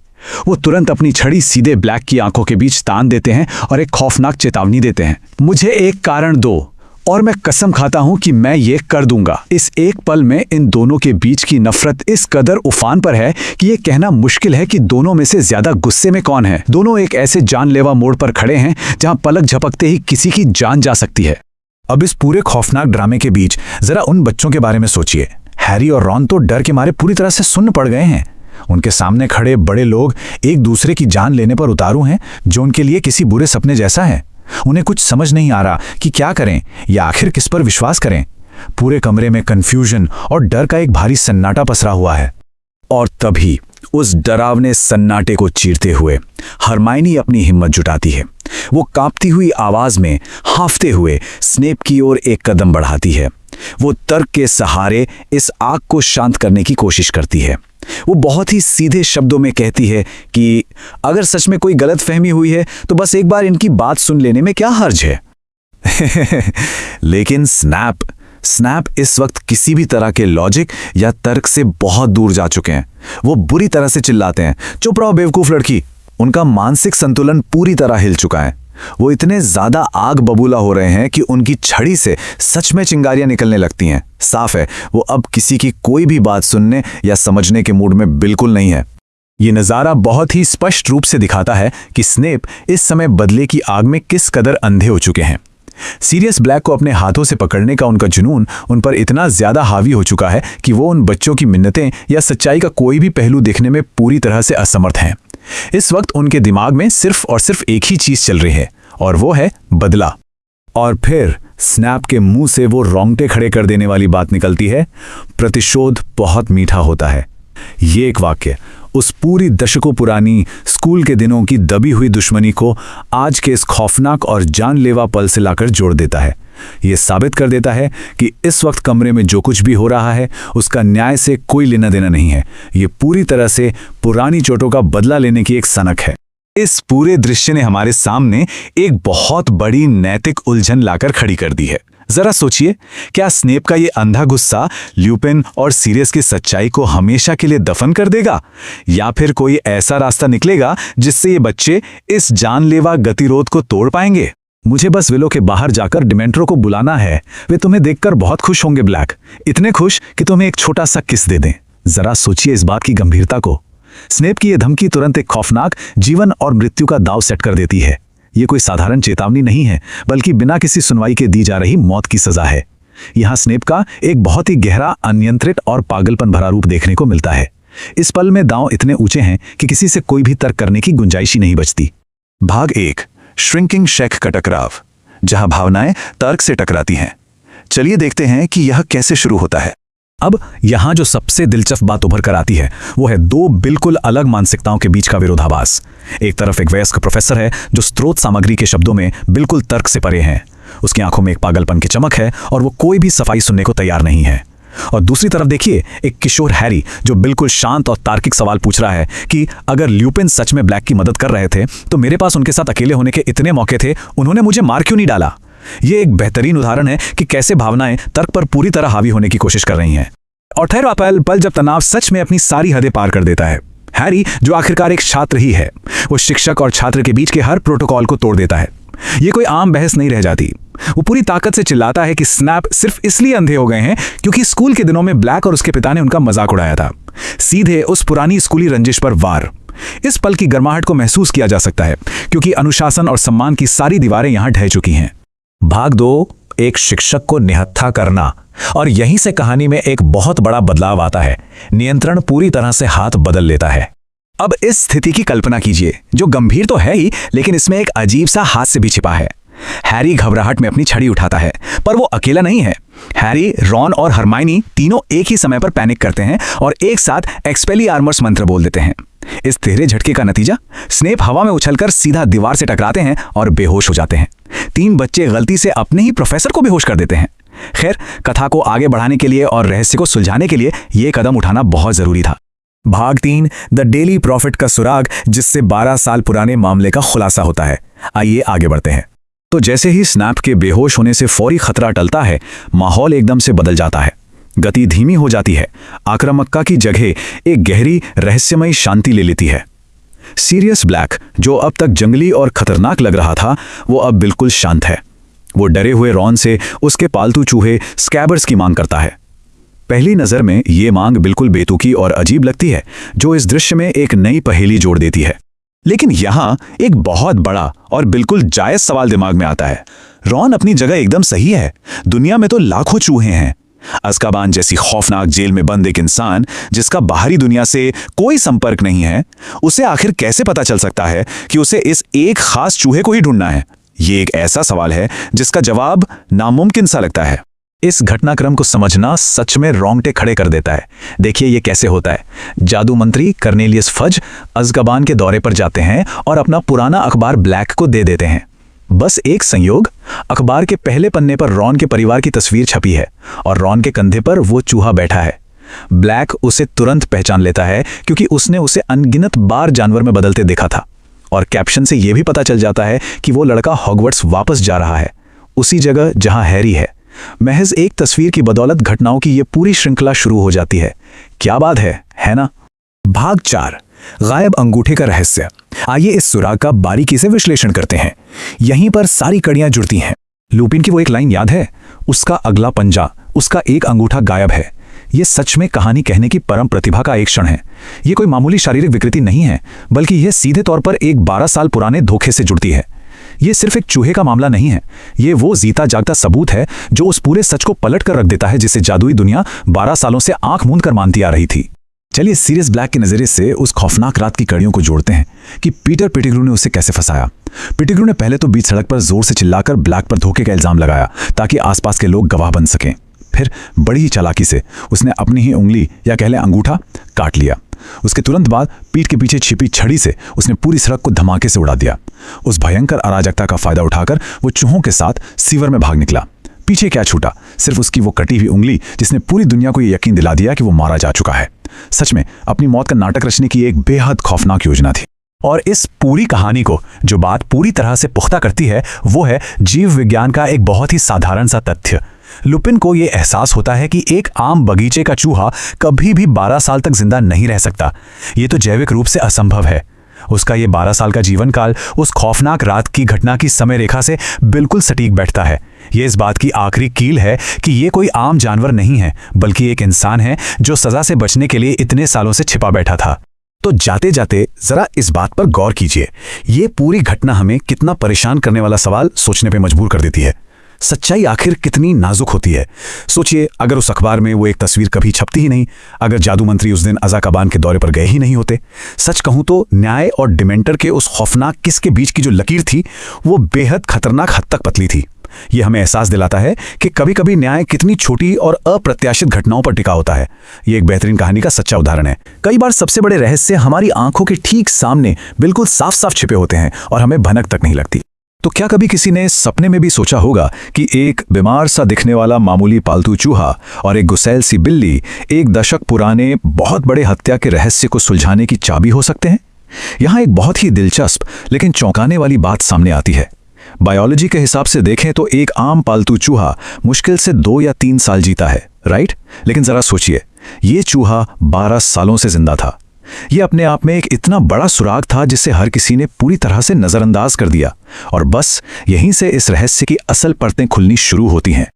वो तुरंत अपनी छड़ी सीधे ब्लैक की आंखों के बीच तान देते हैं और एक खौफनाक चेतावनी देते हैं। मुझे एक कारण दो और मैं कसम खाता हूं कि मैं ये कर दूंगा। इस एक पल में इन दोनों के बीच की नफरत इस कदर उफान पर है कि ये कहना मुश्किल है कि दोनों में से ज्यादा गुस्से में कौन है। दोनों एक ऐसे जानलेवा मोड़ पर खड़े हैं जहां पलक झपकते ही किसी की जान जा सकती है। अब इस पूरे खौफनाक ड्रामे के बीच जरा उन बच्चों के बारे में सोचिए। हैरी और रॉन तो डर के मारे पूरी तरह से सुन्न पड़ गए हैं। उनके सामने खड़े बड़े लोग एक दूसरे की जान लेने पर उतारू हैं, जो उनके लिए किसी बुरे सपने जैसा है। उन्हें कुछ समझ नहीं आ रहा कि क्या करें या आखिर किस पर विश्वास करें। पूरे कमरे में कंफ्यूजन और डर का एक भारी सन्नाटा पसरा हुआ है। और तभी उस डरावने सन्नाटे को चीरते हुए हरमाइनी अपनी हिम्मत जुटाती है। वो कांपती हुई आवाज में हांफते हुए स्नेप की ओर एक कदम बढ़ाती है। वो तर्क के सहारे इस आग को शांत करने की कोशिश करती है। वो बहुत ही सीधे शब्दों में कहती है कि अगर सच में कोई गलतफहमी हुई है तो बस एक बार इनकी बात सुन लेने में क्या हर्ज है। लेकिन स्नैप इस वक्त किसी भी तरह के लॉजिक या तर्क से बहुत दूर जा चुके हैं। वो बुरी तरह से चिल्लाते हैं, चुप रहो बेवकूफ लड़की। उनका मानसिक संतुलन पूरी तरह हिल चुका है। वो इतने ज्यादा आग बबूला हो रहे हैं कि उनकी छड़ी से सच में चिंगारियां निकलने लगती हैं। साफ है वो अब किसी की कोई भी बात सुनने या समझने के मूड में बिल्कुल नहीं है। ये नज़ारा बहुत ही स्पष्ट रूप से दिखाता है कि स्नेप इस समय बदले की आग में किस कदर अंधे हो चुके हैं। सीरियस ब्लैक को अपने हाथों से पकड़ने का उनका जुनून उन पर इतना ज्यादा हावी हो चुका है कि वो उन बच्चों की मिन्नतें या सच्चाई का कोई भी पहलू देखने में पूरी तरह से असमर्थ हैं। इस वक्त उनके दिमाग में सिर्फ और सिर्फ एक ही चीज चल रही है और वो है बदला। और फिर स्नैप के मुंह से वो रोंगटे खड़े कर देने वाली बात निकलती है, प्रतिशोध बहुत मीठा होता है। ये एक वाक्य उस पूरी दशकों पुरानी स्कूल के दिनों की दबी हुई दुश्मनी को आज के इस खौफनाक और जानलेवा पल से लाकर जोड़ देता है। ये साबित कर देता है कि इस वक्त कमरे में जो कुछ भी हो रहा है उसका न्याय से कोई लेना देना नहीं है। ये पूरी तरह से पुरानी चोटों का बदला लेने की एक सनक है। इस पूरे दृश्य ने हमारे सामने एक बहुत बड़ी नैतिक उलझन लाकर खड़ी कर दी है। जरा सोचिए, क्या स्नेप का ये अंधा गुस्सा ल्यूपिन और सीरियस की सच्चाई को हमेशा के लिए दफन कर देगा, या फिर कोई ऐसा रास्ता निकलेगा जिससे ये बच्चे इस जानलेवा गतिरोध को तोड़ पाएंगे? मुझे बस विलो के बाहर जाकर डिमेंटरों को बुलाना है। वे तुम्हें देखकर बहुत खुश होंगे ब्लैक, इतने खुश कि तुम्हें एक छोटा सा किस दे दें। जरा सोचिए इस बात की गंभीरता को। स्नेप की यह धमकी तुरंत एक खौफनाक जीवन और मृत्यु का दांव सेट कर देती है। ये कोई साधारण चेतावनी नहीं है, बल्कि बिना किसी सुनवाई के दी जा रही मौत की सजा है। यहां स्नेप का एक बहुत ही गहरा, अनियंत्रित और पागलपन भरा रूप देखने को मिलता है। इस पल में दांव इतने ऊंचे हैं कि किसी से कोई भी तर्क करने की गुंजाइश ही नहीं बचती। भाग 1, श्रिंकिंग शेक का टकराव, जहां भावनाएं तर्क से टकराती हैं। चलिए देखते हैं कि यह कैसे शुरू होता है। अब यहां जो सबसे दिलचस्प बात उभर कर आती है वो है दो बिल्कुल अलग मानसिकताओं के बीच का विरोधाभास। एक तरफ एक वयस्क प्रोफेसर है जो स्रोत सामग्री के शब्दों में बिल्कुल तर्क से परे हैं। उसकी आंखों में एक पागलपन की चमक है और वो कोई भी सफाई सुनने को तैयार नहीं है। और दूसरी तरफ देखिए एक किशोर हैरी जो बिल्कुल शांत और तार्किक सवाल पूछ रहा है कि अगर ल्यूपिन सच में ब्लैक की मदद कर रहे थे तो मेरे पास उनके साथ अकेले होने के इतने मौके थे, उन्होंने मुझे मार क्यों नहीं डाला? ये एक बेहतरीन उदाहरण है कि कैसे भावनाएं तर्क पर पूरी तरह हावी होने की कोशिश कर रही हैं। और ठहरा पल जब तनाव सच में अपनी सारी हदें पार कर देता है। हैरी जो आखिरकार एक छात्र ही है, वो शिक्षक और छात्र के बीच के हर प्रोटोकॉल को तोड़ देता है। ये कोई आम बहस नहीं रह जाती। वो पूरी ताकत से चिल्लाता है कि स्नैप सिर्फ इसलिए अंधे हो गए हैं क्योंकि स्कूल के दिनों में ब्लैक और उसके पिता ने उनका मजाक उड़ाया था। सीधे उस पुरानी स्कूली रंजिश पर वार। इस पल की गर्माहट को महसूस किया जा सकता है क्योंकि अनुशासन और सम्मान की सारी दीवारें यहां ढह चुकी हैं। भाग 2, एक शिक्षक को निहत्था करना। और यहीं से कहानी में एक बहुत बड़ा बदलाव आता है। नियंत्रण पूरी तरह से हाथ बदल लेता है। अब इस स्थिति की कल्पना कीजिए जो गंभीर तो है ही, लेकिन इसमें एक अजीब सा हास्य भी छिपा है। हैरी घबराहट में अपनी छड़ी उठाता है, पर वो अकेला नहीं है। हैरी, रॉन और हरमाइनी तीनों एक ही समय पर पैनिक करते हैं और एक साथ एक्सपेलियार्मस मंत्र बोल देते हैं। इस तिहरे झटके का नतीजा, स्नेप हवा में उछलकर सीधा दीवार से टकराते हैं और बेहोश हो जाते हैं। 3 बच्चे गलती से अपने ही प्रोफेसर को बेहोश कर देते हैं। खैर, कथा को आगे बढ़ाने के लिए और रहस्य को सुलझाने के लिए यह कदम उठाना बहुत जरूरी था। भाग 3, द डेली प्रॉफिट का सुराग, जिससे 12 साल पुराने मामले का खुलासा होता है। आइए आगे बढ़ते हैं। तो जैसे ही स्नैप के बेहोश होने से फौरी खतरा टलता है, माहौल एकदम से बदल जाता है। गति धीमी हो जाती है। आक्रामकता की जगह एक गहरी रहस्यमयी शांति ले लेती है। सीरियस ब्लैक, जो अब तक जंगली और खतरनाक लग रहा था, वो अब बिल्कुल शांत है। वो डरे हुए रॉन से उसके पालतू चूहे स्कैबर्स की मांग करता है। पहली नज़र में ये मांग बिल्कुल बेतुकी और अजीब लगती है, जो इस दृश्य में एक नई पहेली जोड़ देती है। लेकिन यहां एक बहुत बड़ा और बिल्कुल जायज सवाल दिमाग में आता है। रॉन अपनी जगह एकदम सही है। दुनिया में तो लाखों चूहे हैं। अज़्काबान जैसी खौफनाक जेल में बंद एक इंसान जिसका बाहरी दुनिया से कोई संपर्क नहीं है, उसे आखिर कैसे पता चल सकता है कि उसे इस एक खास चूहे को ही ढूंढना है? ये एक ऐसा सवाल है जिसका जवाब नामुमकिन सा लगता है। इस घटनाक्रम को समझना सच में रोंगटे खड़े कर देता है। देखिए ये कैसे होता है। जादू मंत्री कर्नेलियस फज अज़्काबान के दौरे पर जाते हैं और अपना पुराना अखबार ब्लैक को दे देते हैं। बस एक संयोग, अखबार के पहले पन्ने पर रॉन के परिवार की तस्वीर छपी है और रॉन के कंधे पर वो चूहा बैठा है। ब्लैक उसे तुरंत पहचान लेता है क्योंकि उसने उसे अनगिनत बार जानवर में बदलते देखा था। और कैप्शन से यह भी पता चल जाता है कि वो लड़का हॉगवर्ट्स वापस जा रहा है, उसी जगह जहां हैरी है। महज एक तस्वीर की बदौलत घटनाओं की ये पूरी श्रृंखला शुरू हो जाती है। क्या बात है ना? भाग 4, गायब अंगूठे का रहस्य। आइए इस सुराग का बारीकी से विश्लेषण करते हैं। यहीं पर सारी कड़ियां जुड़ती हैं। लुपिन की वो एक लाइन याद है, उसका अगला पंजा, उसका एक अंगूठा गायब है। ये सच में कहानी कहने की परम प्रतिभा का एक क्षण है। ये कोई मामूली शारीरिक विकृति नहीं है, बल्कि यह सीधे तौर पर एक 12 साल पुराने धोखे से जुड़ती है। ये सिर्फ एक चूहे का मामला नहीं है, ये वो जीता जागता सबूत है जो उस पूरे सच को पलट कर रख देता है जिसे जादुई दुनिया 12 सालों से आंख मूंद कर मानती आ रही थी। चलिए सीरियस ब्लैक के नजरिए से उस खौफनाक रात की कड़ियों को जोड़ते हैं कि पीटर पेटिग्रू ने उसे कैसे फंसाया। पेटिग्रू ने पहले तो बीच सड़क पर जोर से चिल्लाकर ब्लैक पर धोखे का इल्जाम लगाया ताकि आसपास के लोग गवाह बन सकें। फिर बड़ी ही चालाकी से उसने अपनी ही उंगली या कह लें अंगूठा काट लिया। उसके तुरंत बाद पीठ के पीछे छिपी छड़ी से उसने पूरी सड़क को धमाके से उड़ा दिया। उस भयंकर अराजकता का फायदा उठाकर वो चूहों के साथ सीवर में भाग निकला। पीछे क्या छूटा, सिर्फ उसकी वो कटी हुई उंगली जिसने पूरी दुनिया को ये यकीन दिला दिया कि वो मारा जा चुका है। सच में अपनी मौत का नाटक रचने की एक बेहद खौफनाक योजना थी। और इस पूरी कहानी को जो बात पूरी तरह से पुख्ता करती है वो है जीव विज्ञान का एक बहुत ही साधारण सा तथ्य। लुपिन को यह एहसास होता है कि एक आम बगीचे का चूहा कभी भी 12 साल तक जिंदा नहीं रह सकता। ये तो जैविक रूप से असंभव है। उसका ये 12 साल का जीवन काल उस खौफनाक रात की घटना की समय रेखा से बिल्कुल सटीक बैठता है। ये इस बात की आखिरी कील है कि ये कोई आम जानवर नहीं है, बल्कि एक इंसान है जो सजा से बचने के लिए इतने सालों से छिपा बैठा था। तो जाते जाते जरा इस बात पर गौर कीजिए, ये पूरी घटना हमें कितना परेशान करने वाला सवाल सोचने पे मजबूर कर देती है। सच्चाई आखिर कितनी नाजुक होती है। सोचिए, अगर उस अखबार में वो एक तस्वीर कभी छपती ही नहीं, अगर जादू मंत्री उस दिन अज़ाकाबान के दौरे पर गए ही नहीं होते। सच कहूं तो न्याय और डिमेंटर के उस खौफनाक किस के बीच की जो लकीर थी वो बेहद खतरनाक हद तक पतली थी। ये हमें एहसास दिलाता है कि कभी कभी न्याय कितनी छोटी और अप्रत्याशित घटनाओं पर टिका होता है। ये एक बेहतरीन कहानी का सच्चा उदाहरण है। कई बार सबसे बड़े रहस्य हमारी आंखों के ठीक सामने बिल्कुल साफ साफ छिपे होते हैं और हमें भनक तक नहीं लगती। तो क्या कभी किसी ने सपने में भी सोचा होगा कि एक बीमार सा दिखने वाला मामूली पालतू चूहा और एक गुसैल सी बिल्ली एक दशक पुराने बहुत बड़े हत्या के रहस्य को सुलझाने की चाबी हो सकते हैं? यहाँ एक बहुत ही दिलचस्प लेकिन चौंकाने वाली बात सामने आती है। बायोलॉजी के हिसाब से देखें तो एक आम पालतू चूहा मुश्किल से 2 या 3 साल जीता है, राइट? लेकिन जरा सोचिए, ये चूहा 12 सालों से जिंदा था। ये अपने आप में एक इतना बड़ा सुराग था जिसे हर किसी ने पूरी तरह से नजरअंदाज कर दिया, और बस यहीं से इस रहस्य की असल परतें खुलनी शुरू होती हैं।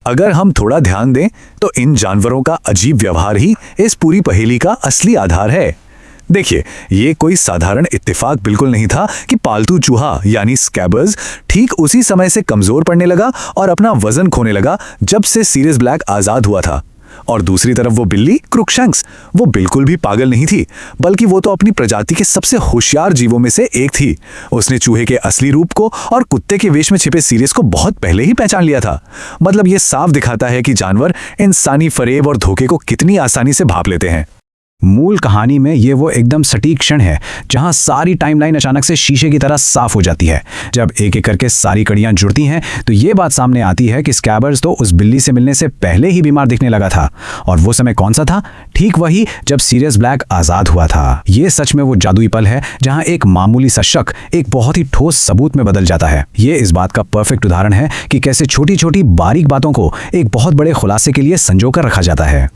अगर हम थोड़ा ध्यान दें तो इन जानवरों का अजीब व्यवहार ही इस पूरी पहेली का असली आधार है। देखिए, ये कोई साधारण इत्तेफाक बिल्कुल नहीं था कि पालतू चूहा यानी स्कैबर्स ठीक उसी समय से कमजोर पड़ने लगा और अपना वजन खोने लगा जब से सीरियस ब्लैक आजाद हुआ था। और दूसरी तरफ वो बिल्ली क्रुकशंक्स, वो बिल्कुल भी पागल नहीं थी, बल्कि वो तो अपनी प्रजाति के सबसे होशियार जीवों में से एक थी। उसने चूहे के असली रूप को और कुत्ते के वेश में छिपे सीरियस को बहुत पहले ही पहचान लिया था। मतलब ये साफ दिखाता है कि जानवर इंसानी फरेब और धोखे को कितनी आसानी से भांप लेते हैं। मूल कहानी में ये वो एकदम सटीक क्षण है जहां सारी टाइमलाइन अचानक से शीशे की तरह साफ हो जाती है। जब एक एक करके सारी कड़ियां जुड़ती हैं तो ये बात सामने आती है कि स्कैबर्स तो उस बिल्ली से मिलने से पहले ही बीमार दिखने लगा था, और वो समय कौन सा था? ठीक वही जब सीरियस ब्लैक आजाद हुआ था। ये सच में वो जादुई पल है जहां एक मामूली सा शक एक बहुत ही ठोस सबूत में बदल जाता है। ये इस बात का परफेक्ट उदाहरण है कि कैसे छोटी छोटी बारीक बातों को एक बहुत बड़े खुलासे के लिए संजोकर रखा जाता है।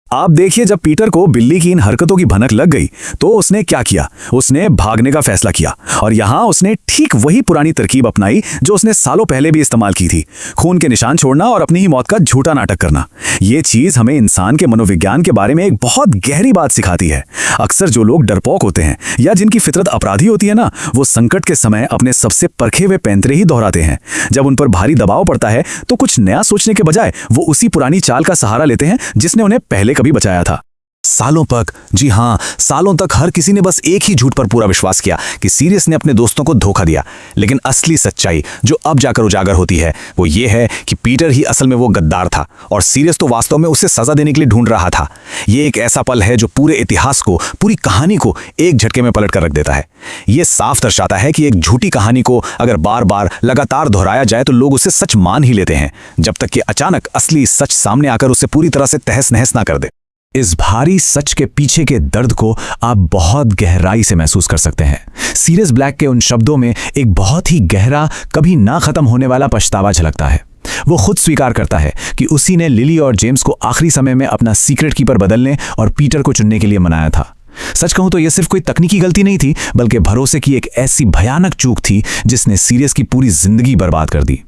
आप देखिए, जब पीटर को बिल्ली की इन हरकतों की भनक लग गई तो उसने क्या किया? उसने भागने का फैसला किया, और यहां उसने ठीक वही पुरानी तरकीब अपनाई जो उसने सालों पहले भी इस्तेमाल की थी, खून के निशान छोड़ना और अपनी ही मौत का झूठा नाटक करना। ये चीज हमें इंसान के मनोविज्ञान के बारे में एक बहुत गहरी बात सिखाती है। अक्सर जो लोग डरपोक होते हैं या जिनकी फितरत अपराधी होती है ना, वो संकट के समय अपने सबसे परखे हुए पैंतरे ही दोहराते हैं। जब उन पर भारी दबाव पड़ता है तो कुछ नया सोचने के बजाय वो उसी पुरानी चाल का सहारा लेते हैं जिसने उन्हें पहले भी बचाया था। सालों तक, जी हां, सालों तक हर किसी ने बस एक ही झूठ पर पूरा विश्वास किया कि सीरियस ने अपने दोस्तों को धोखा दिया। लेकिन असली सच्चाई जो अब जाकर उजागर होती है वो ये है कि पीटर ही असल में वो गद्दार था और सीरियस तो वास्तव में उसे सजा देने के लिए ढूंढ रहा था। ये एक ऐसा पल है जो पूरे इतिहास को, पूरी कहानी को एक झटके में पलट कर रख देता है। ये साफ दर्शाता है कि एक झूठी कहानी को अगर बार बार लगातार दोहराया जाए तो लोग उसे सच मान ही लेते हैं, जब तक कि अचानक असली सच सामने आकर उसे पूरी तरह से तहस नहस ना कर दे। इस भारी सच के पीछे के दर्द को आप बहुत गहराई से महसूस कर सकते हैं। सीरियस ब्लैक के उन शब्दों में एक बहुत ही गहरा, कभी ना खत्म होने वाला पछतावा झलकता है। वो खुद स्वीकार करता है कि उसी ने लिली और जेम्स को आखिरी समय में अपना सीक्रेट कीपर बदलने और पीटर को चुनने के लिए मनाया था। सच कहूं तो यह सिर्फ कोई तकनीकी गलती नहीं थी, बल्कि भरोसे की एक ऐसी भयानक चूक थी जिसने सीरियस की पूरी जिंदगी बर्बाद कर दी।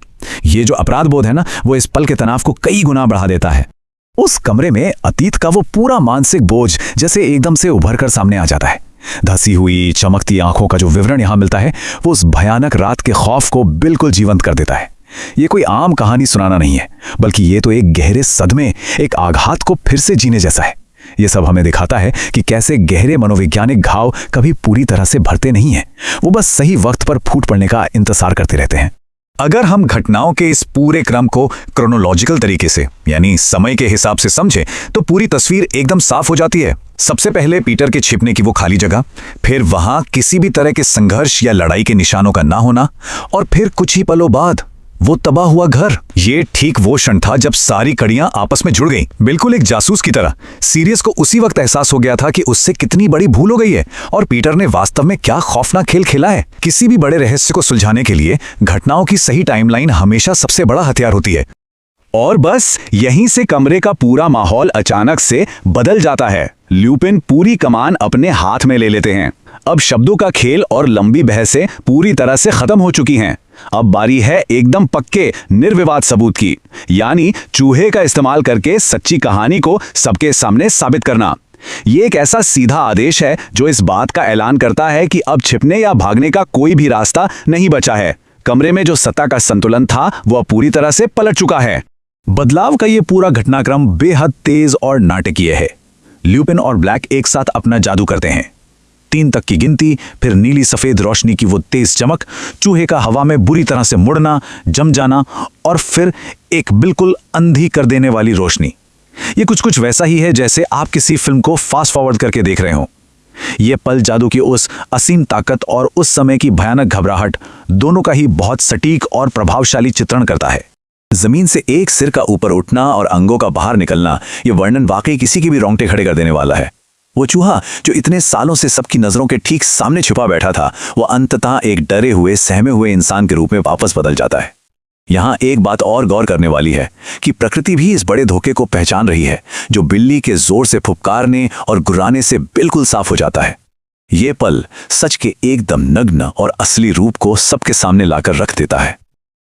ये जो अपराध बोध है ना, वो इस पल के तनाव को कई गुना बढ़ा देता है। उस कमरे में अतीत का वो पूरा मानसिक बोझ जैसे एकदम से उभर कर सामने आ जाता है। धसी हुई चमकती आंखों का जो विवरण यहां मिलता है, वो उस भयानक रात के खौफ को बिल्कुल जीवंत कर देता है। ये कोई आम कहानी सुनाना नहीं है, बल्कि ये तो एक गहरे सदमे, एक आघात को फिर से जीने जैसा है। ये सब हमें दिखाता है कि कैसे गहरे मनोवैज्ञानिक घाव कभी पूरी तरह से भरते नहीं हैं, वो बस सही वक्त पर फूट पड़ने का इंतजार करते रहते हैं। अगर हम घटनाओं के इस पूरे क्रम को क्रोनोलॉजिकल तरीके से यानी समय के हिसाब से समझें तो पूरी तस्वीर एकदम साफ हो जाती है। सबसे पहले पीटर के छिपने की वो खाली जगह, फिर वहां किसी भी तरह के संघर्ष या लड़ाई के निशानों का ना होना, और फिर कुछ ही पलों बाद वो तबाह हुआ घर। ये ठीक वो क्षण था जब सारी कड़ियां आपस में जुड़ गईं, बिल्कुल एक जासूस की तरह। सीरियस को उसी वक्त एहसास हो गया था कि उससे कितनी बड़ी भूल हो गई है और पीटर ने वास्तव में क्या खौफनाक खेल खेला है। किसी भी बड़े रहस्य को सुलझाने के लिए घटनाओं की सही टाइमलाइन हमेशा सबसे बड़ा हथियार होती है। और बस यहीं से कमरे का पूरा माहौल अचानक से बदल जाता है। ल्यूपिन पूरी कमान अपने हाथ में ले लेते हैं। अब शब्दों का खेल और लंबी बहसें पूरी तरह से खत्म हो चुकी हैं। अब बारी है एकदम पक्के निर्विवाद सबूत की, यानी चूहे का इस्तेमाल करके सच्ची कहानी को सबके सामने साबित करना। ये एक ऐसा सीधा आदेश है जो इस बात का ऐलान करता है कि अब छिपने या भागने का कोई भी रास्ता नहीं बचा है। कमरे में जो सत्ता का संतुलन था वह पूरी तरह से पलट चुका है। बदलाव का ये पूरा घटनाक्रम बेहद तेज और नाटकीय है। ल्यूपिन और ब्लैक एक साथ अपना जादू करते हैं। 3 तक की गिनती, फिर नीली सफेद रोशनी की वो तेज चमक, चूहे का हवा में बुरी तरह से मुड़ना, जम जाना, और फिर एक बिल्कुल अंधी कर देने वाली रोशनी। ये कुछ वैसा ही है जैसे आप किसी फिल्म को फास्ट फॉरवर्ड करके देख रहे हो। ये पल जादू की उस असीम ताकत और उस समय की भयानक घबराहट दोनों का ही बहुत सटीक और प्रभावशाली चित्रण करता है। जमीन से एक सिर का ऊपर उठना और अंगों का बाहर निकलना, ये वर्णन वाकई किसी के भी रोंगटे खड़े कर देने वाला है। वो चूहा जो इतने सालों से सबकी नजरों के ठीक सामने छिपा बैठा था, वो अंततः एक डरे हुए सहमे हुए इंसान के रूप में वापस बदल जाता है। यहाँ एक बात और गौर करने वाली है कि प्रकृति भी इस बड़े धोखे को पहचान रही है, जो बिल्ली के जोर से फुफकारने और गुर्राने से बिल्कुल साफ हो जाता है। ये पल सच के एकदम नग्न और असली रूप को सबके सामने लाकर रख देता है।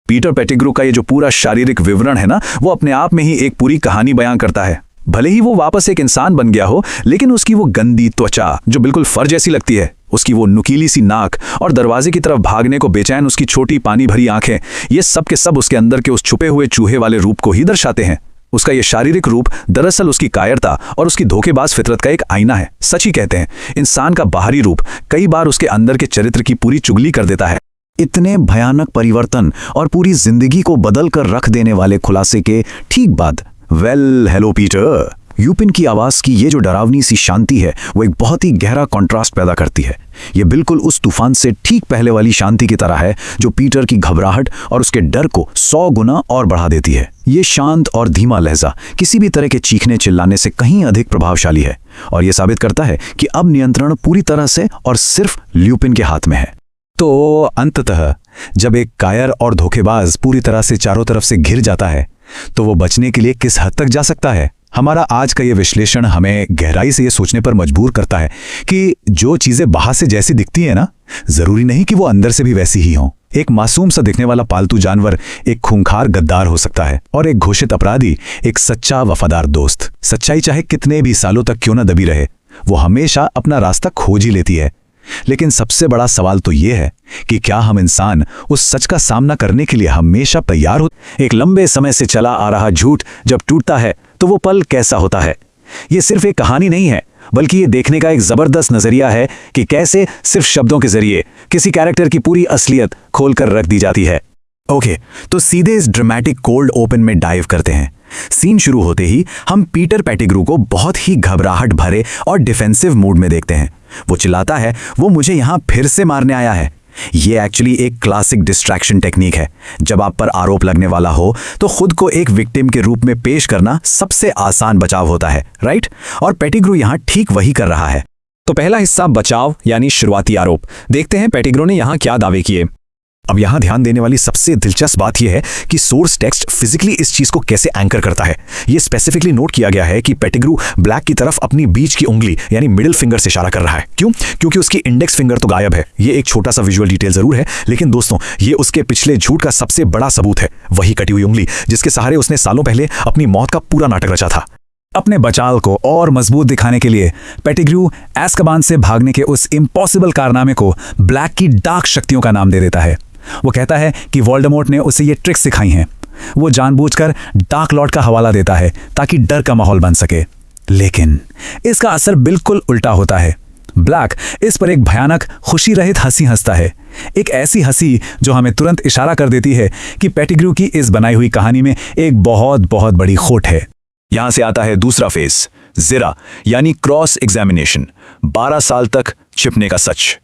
पीटर पेटिग्रू का ये जो पूरा शारीरिक विवरण है ना, वो अपने आप में ही एक पूरी कहानी बयां करता है। भले ही वो वापस एक इंसान बन गया हो, लेकिन उसकी वो गंदी त्वचा जो बिल्कुल फर जैसी लगती है, उसकी वो नुकीली सी नाक और दरवाजे की तरफ भागने को बेचैन उसकी छोटी पानी भरी आंखें, ये सब के सब उसके अंदर के उस छुपे हुए चूहे वाले रूप को ही दर्शाते हैं। उसका ये शारीरिक रूप दरअसल उसकी कायरता और उसकी धोखेबाज फितरत का एक आईना है। सच ही कहते हैं, इंसान का बाहरी रूप कई बार उसके अंदर के चरित्र की पूरी चुगली कर देता है। इतने भयानक परिवर्तन और पूरी जिंदगी को बदल कर रख देने वाले खुलासे के ठीक बाद, वेल हेलो पीटर, ल्यूपिन की आवाज की ये जो डरावनी सी शांति है, वो एक बहुत ही गहरा कॉन्ट्रास्ट पैदा करती है। ये बिल्कुल उस तूफान से ठीक पहले वाली शांति की तरह है जो पीटर की घबराहट और उसके डर को 100 गुना और बढ़ा देती है। ये शांत और धीमा लहजा किसी भी तरह के चीखने चिल्लाने से कहीं अधिक प्रभावशाली है, और ये साबित करता है कि अब नियंत्रण पूरी तरह से और सिर्फ ल्यूपिन के हाथ में है। तो अंततः जब एक कायर और धोखेबाज पूरी तरह से चारों तरफ से घिर जाता है, तो वो बचने के लिए किस हद तक जा सकता है। हमारा आज का ये विश्लेषण हमें गहराई से ये सोचने पर मजबूर करता है कि जो चीजें बाहर से जैसी दिखती है ना, जरूरी नहीं कि वो अंदर से भी वैसी ही हों। एक मासूम सा दिखने वाला पालतू जानवर एक खूंखार गद्दार हो सकता है, और एक घोषित अपराधी एक सच्चा वफादार दोस्त। सच्चाई चाहे कितने भी सालों तक क्यों न दबी रहे, वो हमेशा अपना रास्ता खोज ही लेती है। लेकिन सबसे बड़ा सवाल तो ये है कि क्या हम इंसान उस सच का सामना करने के लिए हमेशा तैयार हो। एक लंबे समय से चला आ रहा झूठ जब टूटता है तो वो पल कैसा होता है। ये सिर्फ एक कहानी नहीं है, बल्कि ये देखने का एक जबरदस्त नजरिया है कि कैसे सिर्फ शब्दों के जरिए किसी कैरेक्टर की पूरी असलियत खोलकर रख दी जाती है। ओके, तो सीधे इस ड्रामेटिक कोल्ड ओपन में डाइव करते हैं। सीन शुरू होते ही हम पीटर पेटिग्रू को बहुत ही घबराहट भरे और डिफेंसिव मूड में देखते हैं। वो चिल्लाता है, वो मुझे यहां फिर से मारने आया है। ये एक्चुअली एक क्लासिक डिस्ट्रैक्शन टेक्निक है। जब आप पर आरोप लगने वाला हो तो खुद को एक विक्टिम के रूप में पेश करना सबसे आसान बचाव होता है, राइट? और पेटिग्रू यहां ठीक वही कर रहा है। तो पहला हिस्सा बचाव यानी शुरुआती आरोप। देखते हैं पेटिग्रू ने यहां क्या दावे किए। अब यहाँ ध्यान देने वाली सबसे दिलचस्प बात यह है कि सोर्स टेक्स्ट फिजिकली इस चीज को कैसे एंकर करता है। ये स्पेसिफिकली नोट किया गया है कि पेटिग्रू ब्लैक की तरफ अपनी बीच की उंगली यानी मिडिल फिंगर से इशारा कर रहा है। क्यों? क्योंकि उसकी इंडेक्स फिंगर तो गायब है। ये एक छोटा सा विजुअल डिटेल जरूर है, लेकिन दोस्तों ये उसके पिछले झूठ का सबसे बड़ा सबूत है। वही कटी हुई उंगली जिसके सहारे उसने सालों पहले अपनी मौत का पूरा नाटक रचा था। अपने बचाव को और मजबूत दिखाने के लिए पेटिग्रू एज़्काबान से भागने के उस इम्पॉसिबल कारनामे को ब्लैक की डार्क शक्तियों का नाम दे देता है। वो कहता है कि वोल्डेमॉर्ट ने उसे ये ट्रिक्स सिखाई हैं। वो जानबूझकर डार्क लॉर्ड का हवाला देता है ताकि डर का माहौल बन सके, लेकिन इसका असर बिल्कुल उल्टा होता है। ब्लैक इस पर एक भयानक खुशी रहित हंसी हंसता है, एक ऐसी हंसी जो हमें तुरंत इशारा कर देती है कि पेटिग्रू की इस बनाई हुई कहानी में एक बहुत बहुत बड़ी खोट है। यहां से आता है दूसरा फेज, ज़िरा यानी क्रॉस एग्जामिनेशन, 12 साल तक छिपने का सच।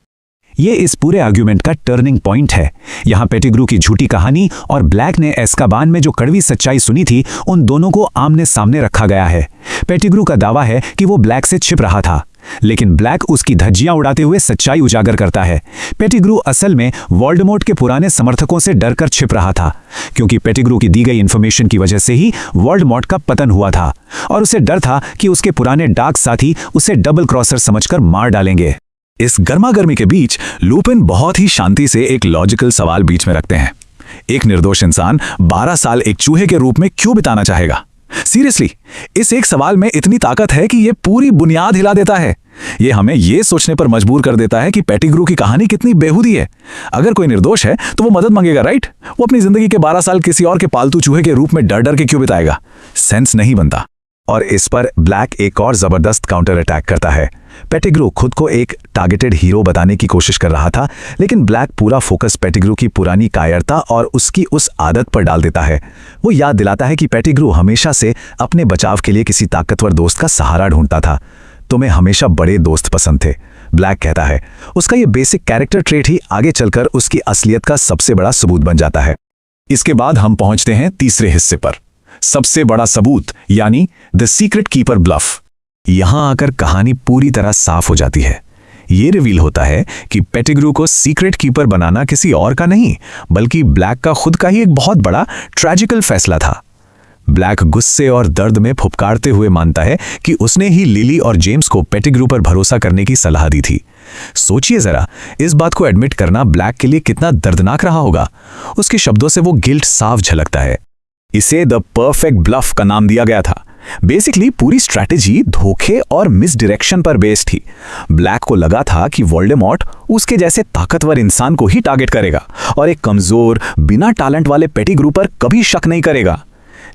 ये इस पूरे आर्ग्यूमेंट का टर्निंग पॉइंट है। यहाँ पेटिग्रू की झूठी कहानी और ब्लैक ने एज़्काबान में जो कड़वी सच्चाई सुनी थी, उन दोनों को आमने सामने रखा गया है। पेटिग्रू का दावा है कि वो ब्लैक से छिप रहा था, लेकिन ब्लैक उसकी धज्जियां उड़ाते हुए सच्चाई उजागर करता है। पेटिग्रू असल में वोल्डेमॉर्ट के पुराने समर्थकों से डरकर छिप रहा था, क्योंकि पेटिग्रू की दी गई इंफॉर्मेशन की वजह से ही वोल्डेमॉर्ट का पतन हुआ था और उसे डर था कि उसके पुराने डार्क साथी उसे डबल क्रॉसर समझकर मार डालेंगे। इस गर्मागर्मी के बीच लूपिन बहुत ही शांति से एक लॉजिकल सवाल बीच में रखते हैं। एक निर्दोष इंसान 12 साल एक चूहे के रूप में क्यों बिताना चाहेगा? सीरियसली, इस एक सवाल में इतनी ताकत है कि यह पूरी बुनियाद हिला देता है। यह हमें यह सोचने पर मजबूर कर देता है कि पेटिग्रू की कहानी कितनी बेहूदी है। अगर कोई निर्दोष है तो वो मदद मांगेगा, राइट? वो अपनी जिंदगी के 12 साल किसी और के पालतू चूहे के रूप में डर डर के क्यों बिताएगा? सेंस नहीं बनता। और इस पर ब्लैक एक और जबरदस्त काउंटर अटैक करता है। पेटिग्रू खुद को एक टारगेटेड हीरो बताने की कोशिश कर रहा था, लेकिन ब्लैक पूरा फोकस पेटिग्रू की पुरानी कायरता और उसकी उस आदत पर डाल देता है। वो याद दिलाता है कि पेटिग्रू हमेशा से अपने बचाव के लिए किसी ताकतवर दोस्त का सहारा ढूंढता था। तुम्हें हमेशा बड़े दोस्त पसंद थे, ब्लैक कहता है। उसका ये बेसिक कैरेक्टर ट्रेट ही आगे चलकर उसकी असलियत का सबसे बड़ा सबूत बन जाता है। इसके बाद हम पहुंचते हैं तीसरे हिस्से पर, सबसे बड़ा सबूत यानी द सीक्रेट कीपर ब्लफ। यहां आकर कहानी पूरी तरह साफ हो जाती है। ये रिवील होता है कि पेटिग्रू को सीक्रेट कीपर बनाना किसी और का नहीं, बल्कि ब्लैक का खुद का ही एक बहुत बड़ा ट्रेजिकल फैसला था। ब्लैक गुस्से और दर्द में फुफकारते हुए मानता है कि उसने ही लिली और जेम्स को पेटिग्रू पर भरोसा करने की सलाह दी थी। सोचिए जरा, इस बात को एडमिट करना ब्लैक के लिए कितना दर्दनाक रहा होगा। उसके शब्दों से वो गिल्ट साफ झलकता है। इसे द परफेक्ट ब्लफ का नाम दिया गया था। बेसिकली पूरी स्ट्रैटेजी धोखे और मिसडायरेक्शन पर बेस्ड थी। ब्लैक को लगा था कि वोल्डेमॉर्ट उसके जैसे ताकतवर इंसान को ही टारगेट करेगा और एक कमजोर बिना टैलेंट वाले पेटिग्रू पर कभी शक नहीं करेगा।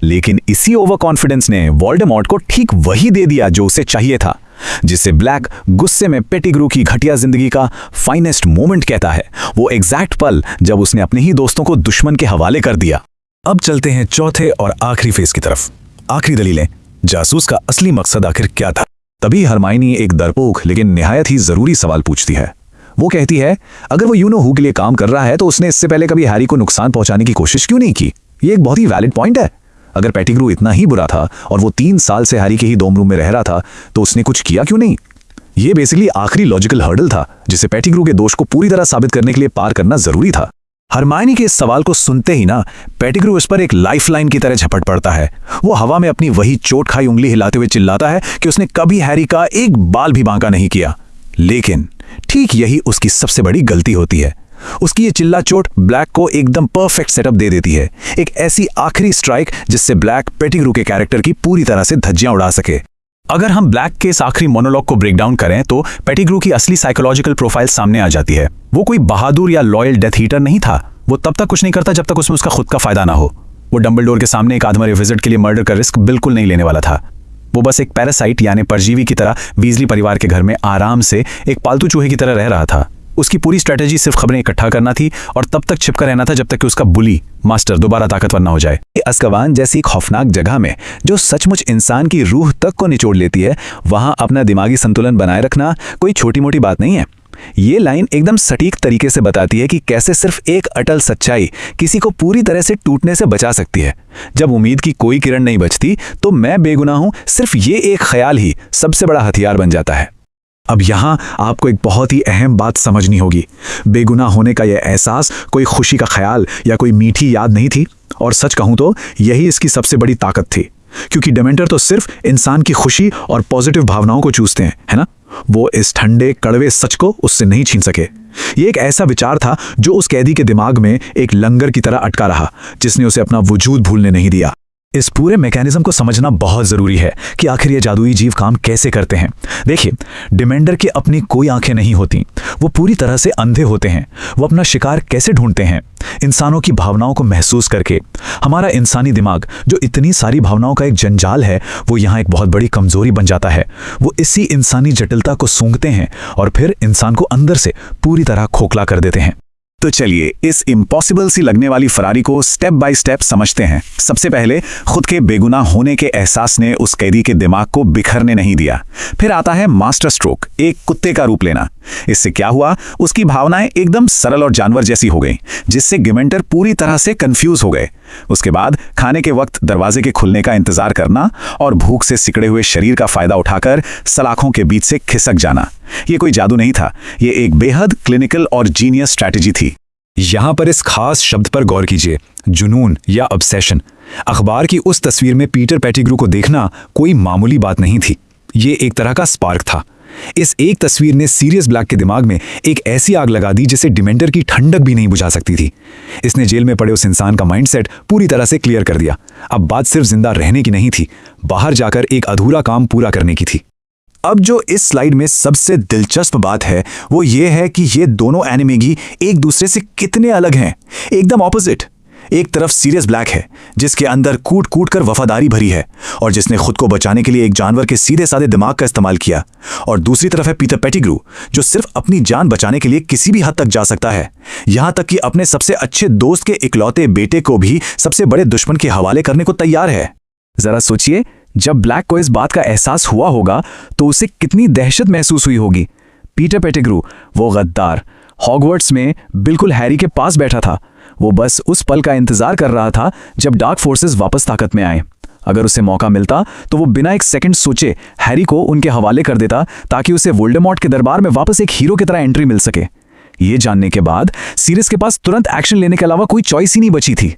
लेकिन इसी ओवर कॉन्फिडेंस ने वोल्डेमॉर्ट को ठीक वही दे दिया जो उसे चाहिए था, जिसे ब्लैक गुस्से में पेटिग्रू की घटिया जिंदगी का फाइनेस्ट मोमेंट कहता है। वो एग्जैक्ट पल जब उसने अपने ही दोस्तों को दुश्मन के हवाले कर दिया। अब चलते हैं चौथे और आखिरी फेज की तरफ। आखिरी दलीलें, जासूस का असली मकसद आखिर क्या था? तभी हरमाइनी एक डरपोक लेकिन निहायत ही जरूरी सवाल पूछती है। वो कहती है, अगर वो यू नो हू के लिए काम कर रहा है तो उसने इससे पहले कभी हैरी को नुकसान पहुंचाने की कोशिश क्यों नहीं की? ये एक बहुत ही वैलिड पॉइंट है। अगर पेटिग्रू इतना ही बुरा था और वो 3 साल से हैरी के ही डोम रूम में रह रहा था, तो उसने कुछ किया क्यों नहीं? ये बेसिकली आखिरी लॉजिकल हर्डल था जिसे पेटिग्रू के दोष को पूरी तरह साबित करने के लिए पार करना जरूरी था। हरमाइनी के इस सवाल को सुनते ही ना पेटिग्रू इस पर एक लाइफलाइन की तरह झपट पड़ता है। वो हवा में अपनी वही चोट खाई उंगली हिलाते हुए चिल्लाता है कि उसने कभी हैरी का एक बाल भी बांका नहीं किया। लेकिन ठीक यही उसकी सबसे बड़ी गलती होती है। उसकी ये चिल्ला चोट ब्लैक को एकदम परफेक्ट सेटअप दे देती है, एक ऐसी आखिरी स्ट्राइक जिससे ब्लैक पेटिग्रू के कैरेक्टर की पूरी तरह से धज्जियां उड़ा सके। अगर हम ब्लैक के इस आखिरी मोनोलॉग को ब्रेक डाउन करें तो पेटिग्रू की असली साइकोलॉजिकल प्रोफाइल सामने आ जाती है। वो कोई बहादुर या लॉयल डेथ हीटर नहीं था। वो तब तक कुछ नहीं करता जब तक उसमें उसका खुद का फायदा ना हो। वो डंबलडोर के सामने एक आधमरे विजिट के लिए मर्डर का रिस्क बिल्कुल नहीं लेने वाला था। वो बस एक पैरासाइट यानी परजीवी की तरह वीजली परिवार के घर में आराम से एक पालतू चूहे की तरह रह रहा था। उसकी पूरी स्ट्रेटेजी सिर्फ खबरें इकट्ठा करना थी और तब तक छिपकर रहना था जब तक कि उसका बुली मास्टर दोबारा ताकतवर ना हो जाए। अज़्काबान जैसी एक खौफनाक जगह में जो सचमुच इंसान की रूह तक को निचोड़ लेती है, वहां अपना दिमागी संतुलन बनाए रखना कोई छोटी मोटी बात नहीं है। ये लाइन एकदम सटीक तरीके से बताती है कि कैसे सिर्फ एक अटल सच्चाई किसी को पूरी तरह से टूटने से बचा सकती है। जब उम्मीद की कोई किरण नहीं बचती तो मैं बेगुनाह हूं, सिर्फ ये एक ख्याल ही सबसे बड़ा हथियार बन जाता है। अब यहाँ आपको एक बहुत ही अहम बात समझनी होगी। बेगुनाह होने का यह एहसास कोई खुशी का ख्याल या कोई मीठी याद नहीं थी, और सच कहूं तो यही इसकी सबसे बड़ी ताकत थी। क्योंकि डिमेंटर तो सिर्फ इंसान की खुशी और पॉजिटिव भावनाओं को चूसते हैं, है ना? वो इस ठंडे कड़वे सच को उससे नहीं छीन सके। ये एक ऐसा विचार था जो उस कैदी के दिमाग में एक लंगर की तरह अटका रहा, जिसने उसे अपना वजूद भूलने नहीं दिया। इस पूरे मैकेनिज्म को समझना बहुत जरूरी है कि आखिर ये जादुई जीव काम कैसे करते हैं। देखिए, डिमेंडर की अपनी कोई आंखें नहीं होती, वो पूरी तरह से अंधे होते हैं। वो अपना शिकार कैसे ढूंढते हैं? इंसानों की भावनाओं को महसूस करके। हमारा इंसानी दिमाग, जो इतनी सारी भावनाओं का एक जंजाल है, वो यहाँ एक बहुत बड़ी कमजोरी बन जाता है। वो इसी इंसानी जटिलता को सूंघते हैं और फिर इंसान को अंदर से पूरी तरह खोखला कर देते हैं। तो चलिए इस इम्पॉसिबल सी लगने वाली फरारी को स्टेप बाय स्टेप समझते हैं। सबसे पहले, खुद के बेगुनाह होने के एहसास ने उस कैदी के दिमाग को बिखरने नहीं दिया। फिर आता है मास्टर स्ट्रोक, एक कुत्ते का रूप लेना। इससे क्या हुआ? उसकी भावनाएं एकदम सरल और जानवर जैसी हो गई, जिससे डिमेंटर पूरी तरह से कंफ्यूज हो गए। उसके बाद खाने के वक्त दरवाजे के खुलने का इंतजार करना और भूख से सिकड़े हुए शरीर का फायदा उठाकर सलाखों के बीच से खिसक जाना। ये कोई जादू नहीं था, ये एक बेहद क्लिनिकल और जीनियस स्ट्रैटेजी थी। यहां पर इस खास शब्द पर गौर कीजिए, जुनून या ऑब्सेशन। अखबार की उस तस्वीर में पीटर पेटिग्रू को देखना कोई मामूली बात नहीं थी, ये एक तरह का स्पार्क था। इस एक तस्वीर ने सीरियस ब्लैक के दिमाग में एक ऐसी आग लगा दी जिसे डिमेंटर की ठंडक भी नहीं बुझा सकती थी। इसने जेल में पड़े उस इंसान का माइंडसेट पूरी तरह से क्लियर कर दिया। अब बात सिर्फ जिंदा रहने की नहीं थी, बाहर जाकर एक अधूरा काम पूरा करने की थी। अब जो इस स्लाइड में सबसे दिलचस्प बात है वो ये है कि ये दोनों एनिमेगी एक दूसरे से कितने अलग हैं, एकदम ऑपोजिट। एक तरफ सीरियस ब्लैक है, जिसके अंदर कूट कूट कर वफादारी भरी है और जिसने खुद को बचाने के लिए एक जानवर के सीधे साधे दिमाग का इस्तेमाल किया। और दूसरी तरफ है पीटर पेटिग्रू, जो सिर्फ अपनी जान बचाने के लिए किसी भी हद तक जा सकता है, यहां तक कि अपने सबसे अच्छे दोस्त के इकलौते बेटे को भी सबसे बड़े दुश्मन के हवाले करने को तैयार है। जरा सोचिए, जब ब्लैक को इस बात का एहसास हुआ होगा तो उसे कितनी दहशत महसूस हुई होगी। पीटर पेटिग्रू, वो गद्दार, हॉगवर्ट्स में बिल्कुल हैरी के पास बैठा था। वो बस उस पल का इंतजार कर रहा था जब डार्क फोर्सेस वापस ताकत में आए। अगर उसे मौका मिलता तो वो बिना एक सेकंड सोचे हैरी को उनके हवाले कर देता, ताकि उसे वोल्डेमॉर्ट के दरबार में वापस एक हीरो की तरह एंट्री मिल सके। ये जानने के बाद सीरियस के पास तुरंत एक्शन लेने के अलावा कोई चॉइस ही नहीं बची थी।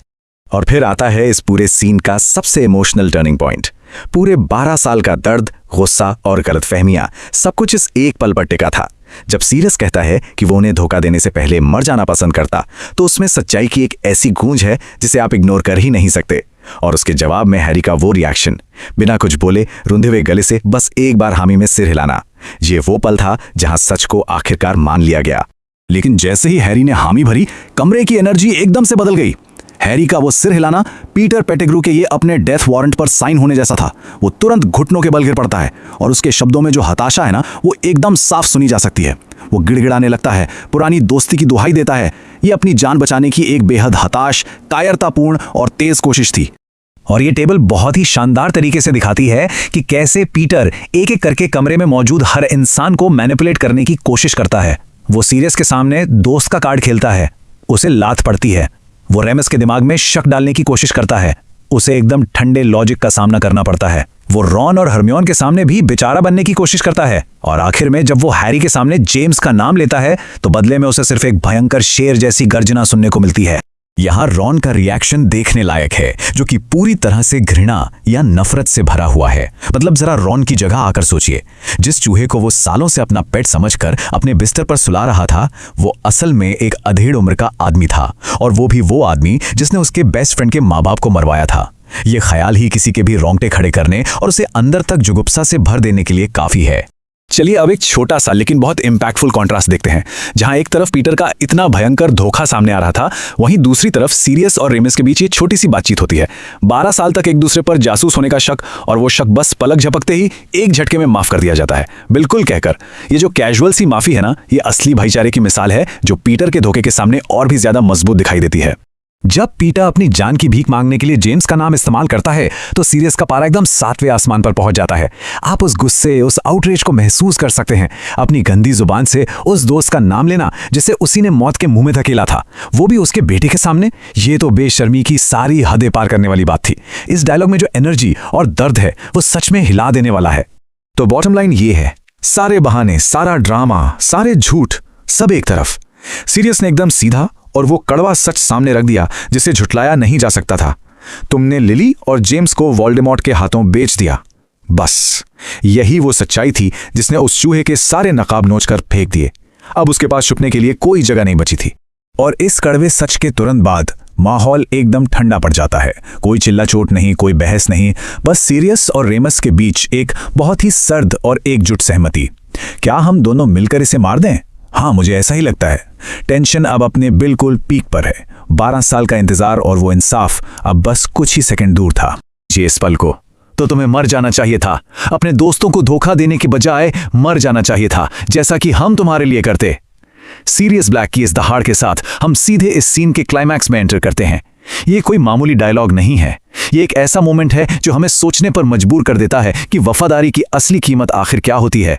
और फिर आता है इस पूरे सीन का सबसे इमोशनल टर्निंग पॉइंट। पूरे 12 साल का दर्द, गुस्सा और गलतफहमियां, सब कुछ इस एक पल पर टिका था। जब सीरियस कहता है कि वो उन्हें धोखा देने से पहले मर जाना पसंद करता, तो उसमें सच्चाई की एक ऐसी गूंज है जिसे आप इग्नोर कर ही नहीं सकते। और उसके जवाब में हैरी का वो रिएक्शन, बिना कुछ बोले रुंधे हुए गले से बस एक बार हामी में सिर हिलाना, ये वो पल था जहां सच को आखिरकार मान लिया गया। लेकिन जैसे ही हैरी ने हामी भरी, कमरे की एनर्जी एकदम से बदल गई। हैरी का वो सिर हिलाना पीटर पेटिग्रू के ये अपने डेथ वारंट पर साइन होने जैसा था। वो तुरंत घुटनों के बल गिर पड़ता है और उसके शब्दों में जो हताशा है ना, वो एकदम साफ सुनी जा सकती है। वो गिड़गिड़ाने लगता है, पुरानी दोस्ती की दुहाई देता है। ये अपनी जान बचाने की एक बेहद हताश, कायरतापूर्ण और तेज कोशिश थी। और ये टेबल बहुत ही शानदार तरीके से दिखाती है कि कैसे पीटर एक एक करके कमरे में मौजूद हर इंसान को मैनिपुलेट करने की कोशिश करता है। वो सीरियस के सामने दोस्त का कार्ड खेलता है, उसे लात पड़ती है। वो रेमस के दिमाग में शक डालने की कोशिश करता है, उसे एकदम ठंडे लॉजिक का सामना करना पड़ता है। वो रॉन और हरमियोन के सामने भी बेचारा बनने की कोशिश करता है। और आखिर में जब वो हैरी के सामने जेम्स का नाम लेता है, तो बदले में उसे सिर्फ एक भयंकर शेर जैसी गर्जना सुनने को मिलती है। यहाँ रॉन का रिएक्शन देखने लायक है, जो कि पूरी तरह से घृणा या नफरत से भरा हुआ है। मतलब जरा रॉन की जगह आकर सोचिए, जिस चूहे को वो सालों से अपना पेट समझकर अपने बिस्तर पर सुला रहा था, वो असल में एक अधेड़ उम्र का आदमी था, और वो भी वो आदमी जिसने उसके बेस्ट फ्रेंड के माँ बाप को मरवाया था। ये ख्याल ही किसी के भी रोंगटे खड़े करने और उसे अंदर तक जुगुप्सा से भर देने के लिए काफी है। चलिए अब एक छोटा सा लेकिन बहुत इंपैक्टफुल कॉन्ट्रास्ट देखते हैं। जहां एक तरफ पीटर का इतना भयंकर धोखा सामने आ रहा था, वहीं दूसरी तरफ सीरियस और रेमस के बीच ये छोटी सी बातचीत होती है। 12 साल तक एक दूसरे पर जासूस होने का शक, और वो शक बस पलक झपकते ही एक झटके में माफ कर दिया जाता है, बिल्कुल कहकर। ये जो कैजुअल सी माफी है ना, ये असली भाईचारे की मिसाल है, जो पीटर के धोखे के सामने और भी ज्यादा मजबूत दिखाई देती है। जब पीटर अपनी जान की भीख मांगने के लिए जेम्स का नाम इस्तेमाल करता है, तो सीरियस का पारा एकदम 7वें आसमान पर पहुंच जाता है। आप उस गुस्से, उस आउटरीच को महसूस कर सकते हैं। अपनी गंदी जुबान से उस दोस्त का नाम लेना जिसे उसी ने मौत के मुंह में धकेला था, वो भी उसके बेटे के सामने, ये तो बेशर्मी की सारी हदें पार करने वाली बात थी। इस डायलॉग में जो एनर्जी और दर्द है, वो सच में हिला देने वाला है। तो बॉटम लाइन ये है, सारे बहाने, सारा ड्रामा, सारे झूठ, सब एक तरफ। सीरियस ने एकदम सीधा और वो कड़वा सच सामने रख दिया जिसे झुटलाया नहीं जा सकता था। तुमने लिली और जेम्स को वोल्डेमॉर्ट के हाथों बेच दिया। बस यही वो सच्चाई थी जिसने उस चूहे के सारे नकाब नोचकर फेंक दिए। अब उसके पास छुपने के लिए कोई जगह नहीं बची थी। और इस कड़वे सच के तुरंत बाद माहौल एकदम ठंडा पड़ जाता है। कोई चिल्ला चोट नहीं, कोई बहस नहीं, बस सीरियस और रेमस के बीच एक बहुत ही सर्द और एकजुट सहमति। क्या हम दोनों मिलकर इसे मार दें? हाँ, मुझे ऐसा ही लगता है। टेंशन अब अपने बिल्कुल पीक पर है। 12 साल का इंतजार और वो इंसाफ अब बस कुछ ही सेकंड दूर था। जी, इस पल को तो तुम्हें मर जाना चाहिए था। अपने दोस्तों को धोखा देने के बजाय मर जाना चाहिए था, जैसा कि हम तुम्हारे लिए करते। सीरियस ब्लैक की इस दहाड़ के साथ हम सीधे इस सीन के क्लाइमैक्स में एंटर करते हैं। ये कोई मामूली डायलॉग नहीं है। ये एक ऐसा मोमेंट है जो हमें सोचने पर मजबूर कर देता है कि वफादारी की असली कीमत आखिर क्या होती है।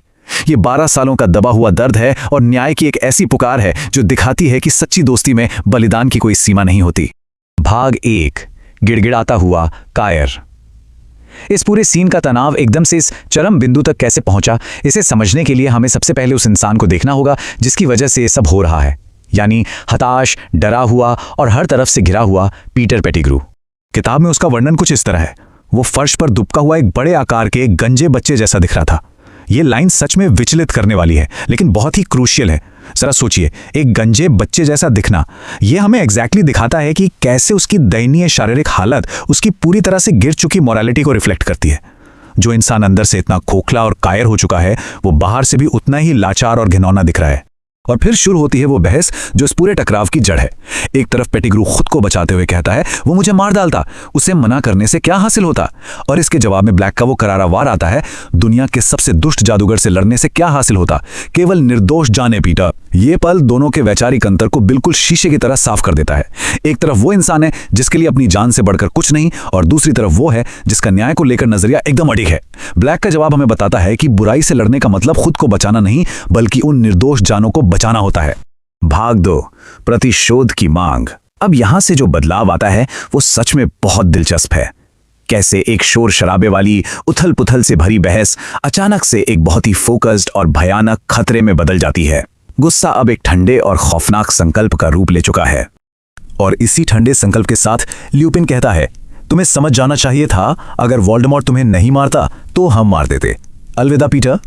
ये 12 सालों का दबा हुआ दर्द है और न्याय की एक ऐसी पुकार है जो दिखाती है कि सच्ची दोस्ती में बलिदान की कोई सीमा नहीं होती। भाग 1, गिड़गिड़ाता हुआ कायर। इस पूरे सीन का तनाव एकदम से इस चरम बिंदु तक कैसे पहुंचा, इसे समझने के लिए हमें सबसे पहले उस इंसान को देखना होगा जिसकी वजह से ये सब हो रहा है, यानी हताश, डरा हुआ और हर तरफ से घिरा हुआ पीटर पेटिग्रू। किताब में उसका वर्णन कुछ इस तरह है। वो फर्श पर दुबका हुआ एक बड़े आकार के एक गंजे बच्चे जैसा दिख रहा था। ये लाइन सच में विचलित करने वाली है, लेकिन बहुत ही क्रूशियल है। जरा सोचिए, एक गंजे बच्चे जैसा दिखना, यह हमें एग्जैक्टली दिखाता है कि कैसे उसकी दयनीय शारीरिक हालत उसकी पूरी तरह से गिर चुकी मॉरलिटी को रिफ्लेक्ट करती है। जो इंसान अंदर से इतना खोखला और कायर हो चुका है, वो बाहर से भी उतना ही लाचार और घिनौना दिख रहा है। और फिर शुरू होती है वो बहस जो इस पूरे टकराव की जड़ है। एक तरफ पेटिग्रू खुद को बचाते हुए कहता है वो मुझे मार डालता, उसे मना करने से क्या हासिल होता, और इसके जवाब में ब्लैक का वो करारा वार आता है, दुनिया के सबसे दुष्ट जादूगर से लड़ने से क्या हासिल होता, केवल निर्दोष जाने पीटा। ये पल दोनों के वैचारिक अंतर को बिल्कुल शीशे की तरह साफ कर देता है। एक तरफ वो इंसान है जिसके लिए अपनी जान से बढ़कर कुछ नहीं, और दूसरी तरफ वो है जिसका न्याय को लेकर नजरिया एकदम अडिग है। ब्लैक का जवाब हमें बताता है कि बुराई से लड़ने का मतलब खुद को बचाना नहीं, बल्कि उन निर्दोष जानों को बचाना होता है। भाग 2, प्रतिशोध की मांग। अब यहां से जो बदलाव आता है वो सच में बहुत दिलचस्प है। कैसे एक शोर शराबे वाली उथल पुथल से भरी बहस अचानक से एक बहुत ही फोकस्ड और भयानक खतरे में बदल जाती है। गुस्सा अब एक ठंडे और खौफनाक संकल्प का रूप ले चुका है। और इसी ठंडे संकल्प के साथ ल्यूपिन कहता है, तुम्हें समझ जाना चाहिए था, अगर वोल्डेमॉर्ट तुम्हें नहीं मारता तो हम मार देते। अलविदा पीटर।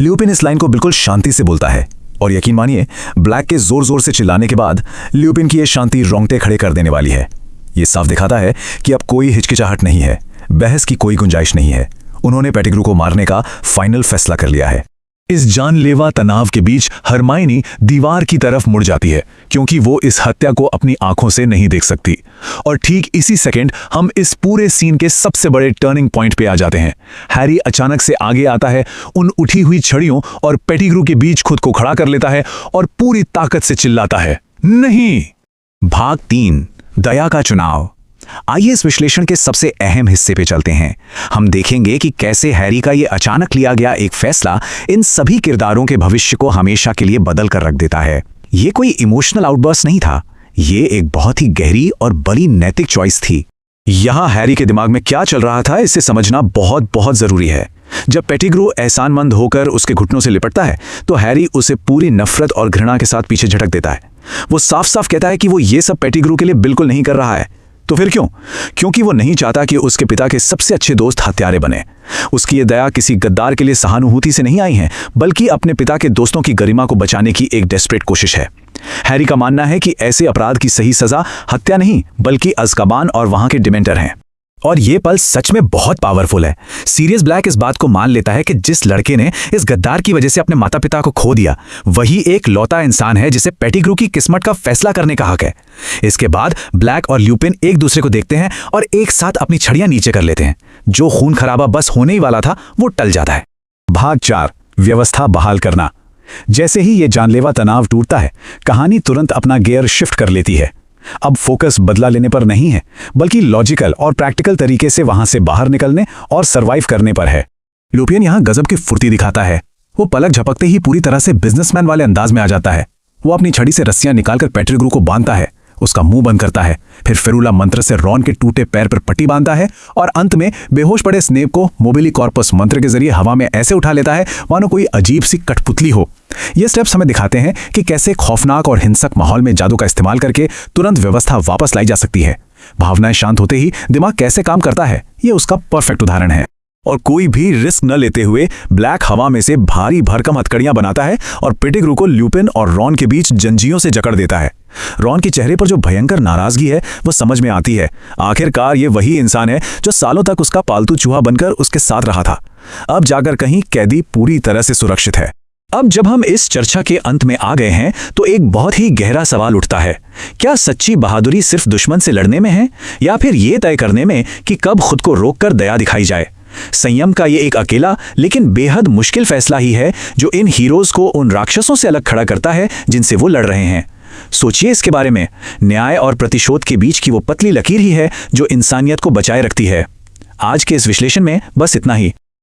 ल्यूपिन इस लाइन को बिल्कुल शांति से बोलता है, और यकीन मानिए ब्लैक के जोर जोर से चिल्लाने के बाद ल्यूपिन की यह शांति रोंगटे खड़े कर देने वाली है। यह साफ दिखाता है कि अब कोई हिचकिचाहट नहीं है, बहस की कोई गुंजाइश नहीं है। उन्होंने पेटिग्रू को मारने का फाइनल फैसला कर लिया है। इस जानलेवा तनाव के बीच हरमाइनी दीवार की तरफ मुड़ जाती है, क्योंकि वो इस हत्या को अपनी आंखों से नहीं देख सकती। और ठीक इसी सेकंड हम इस पूरे सीन के सबसे बड़े टर्निंग पॉइंट पे आ जाते हैं। हैरी अचानक से आगे आता है, उन उठी हुई छड़ियों और पेटिग्रू के बीच खुद को खड़ा कर लेता है और पूरी ताकत से चिल्लाता है, नहीं। भाग 3, दया का चुनाव। आइए इस विश्लेषण के सबसे अहम हिस्से पे चलते हैं। हम देखेंगे कि कैसे हैरी का ये अचानक लिया गया एक फैसला इन सभी किरदारों के भविष्य को हमेशा के लिए बदल कर रख देता है। ये कोई इमोशनल आउटबर्स्ट नहीं था, ये एक बहुत ही गहरी और बड़ी नैतिक चॉइस थी। यहां हैरी के दिमाग में क्या चल रहा था, इसे समझना बहुत बहुत जरूरी है। जब पेटिग्रू एहसानमंद होकर उसके घुटनों से लिपटता है तो हैरी उसे पूरी नफरत और घृणा के साथ पीछे झटक देता है। वो साफ साफ कहता है कि वो ये सब पेटिग्रू के लिए बिल्कुल नहीं कर रहा है। तो फिर क्यों? क्योंकि वो नहीं चाहता कि उसके पिता के सबसे अच्छे दोस्त हत्यारे बने। उसकी ये दया किसी गद्दार के लिए सहानुभूति से नहीं आई है, बल्कि अपने पिता के दोस्तों की गरिमा को बचाने की एक डेस्परेट कोशिश है। हैरी का मानना है कि ऐसे अपराध की सही सजा हत्या नहीं, बल्कि अज़्काबान और वहां के डिमेंटर हैं। और ये पल सच में बहुत पावरफुल है। सीरियस ब्लैक इस बात को मान लेता है कि जिस लड़के ने इस गद्दार की वजह से अपने माता पिता को खो दिया, वही एक लौता इंसान है जिसे पेटिग्रू की किस्मत का फैसला करने का हक है। इसके बाद ब्लैक और ल्यूपिन एक दूसरे को देखते हैं और एक साथ अपनी छड़ियां नीचे कर लेते हैं। जो खून खराबा बस होने ही वाला था वो टल जाता है। भाग 4, व्यवस्था बहाल करना। जैसे ही ये जानलेवा तनाव टूटता है, कहानी तुरंत अपना गियर शिफ्ट कर लेती है। अब फोकस बदला लेने पर नहीं है, बल्कि लॉजिकल और प्रैक्टिकल तरीके से वहां से बाहर निकलने और सरवाइव करने पर है। ल्यूपिन यहां गजब की फुर्ती दिखाता है। वो पलक झपकते ही पूरी तरह से बिजनेसमैन वाले अंदाज में आ जाता है। वो अपनी छड़ी से रस्सियां निकालकर पेटिग्रू को बांधता है, उसका मुंह बंद करता है। फिर फिरूला मंत्र से रॉन के टूटे पैर पर पट्टी बांधता है और अंत में बेहोश पड़े स्नेप को मोबिली कॉर्पस मंत्र के जरिए हवा में ऐसे उठा लेता है मानो कोई अजीब सी कठपुतली हो। ये स्टेप्स हमें दिखाते हैं कि कैसे खौफनाक और हिंसक माहौल में जादू का इस्तेमाल करके तुरंत व्यवस्था वापस लाई जा सकती है। भावनाएं शांत होते ही दिमाग कैसे काम करता है, ये उसका परफेक्ट उदाहरण है। और कोई भी रिस्क न लेते हुए ब्लैक हवा में से भारी भरकम हथकड़ियां बनाता है और पेटिग्रू को ल्यूपिन और रॉन के बीच जंजियों से जकड़ देता है। रॉन के चेहरे पर जो भयंकर नाराजगी है वो समझ में आती है। आखिरकार ये वही इंसान है जो सालों तक उसका पालतू चूहा बनकर उसके साथ रहा था। अब जाकर कहीं कैदी पूरी तरह से सुरक्षित है। अब जब हम इस चर्चा के अंत में आ गए हैं तो एक बहुत ही गहरा सवाल उठता है, क्या सच्ची बहादुरी सिर्फ दुश्मन से लड़ने में है या फिर ये तय करने में कि कब खुद को रोककर दया दिखाई जाए? संयम का ये एक अकेला लेकिन बेहद मुश्किल फैसला ही है जो इन हीरोज को उन राक्षसों से अलग खड़ा करता है जिनसे वो लड़ रहे हैं। सोचिए इसके बारे में। न्याय और प्रतिशोध के बीच की वो पतली लकीर ही है जो इंसानियत को बचाए रखती है। आज के इस विश्लेषण में बस इतना ही।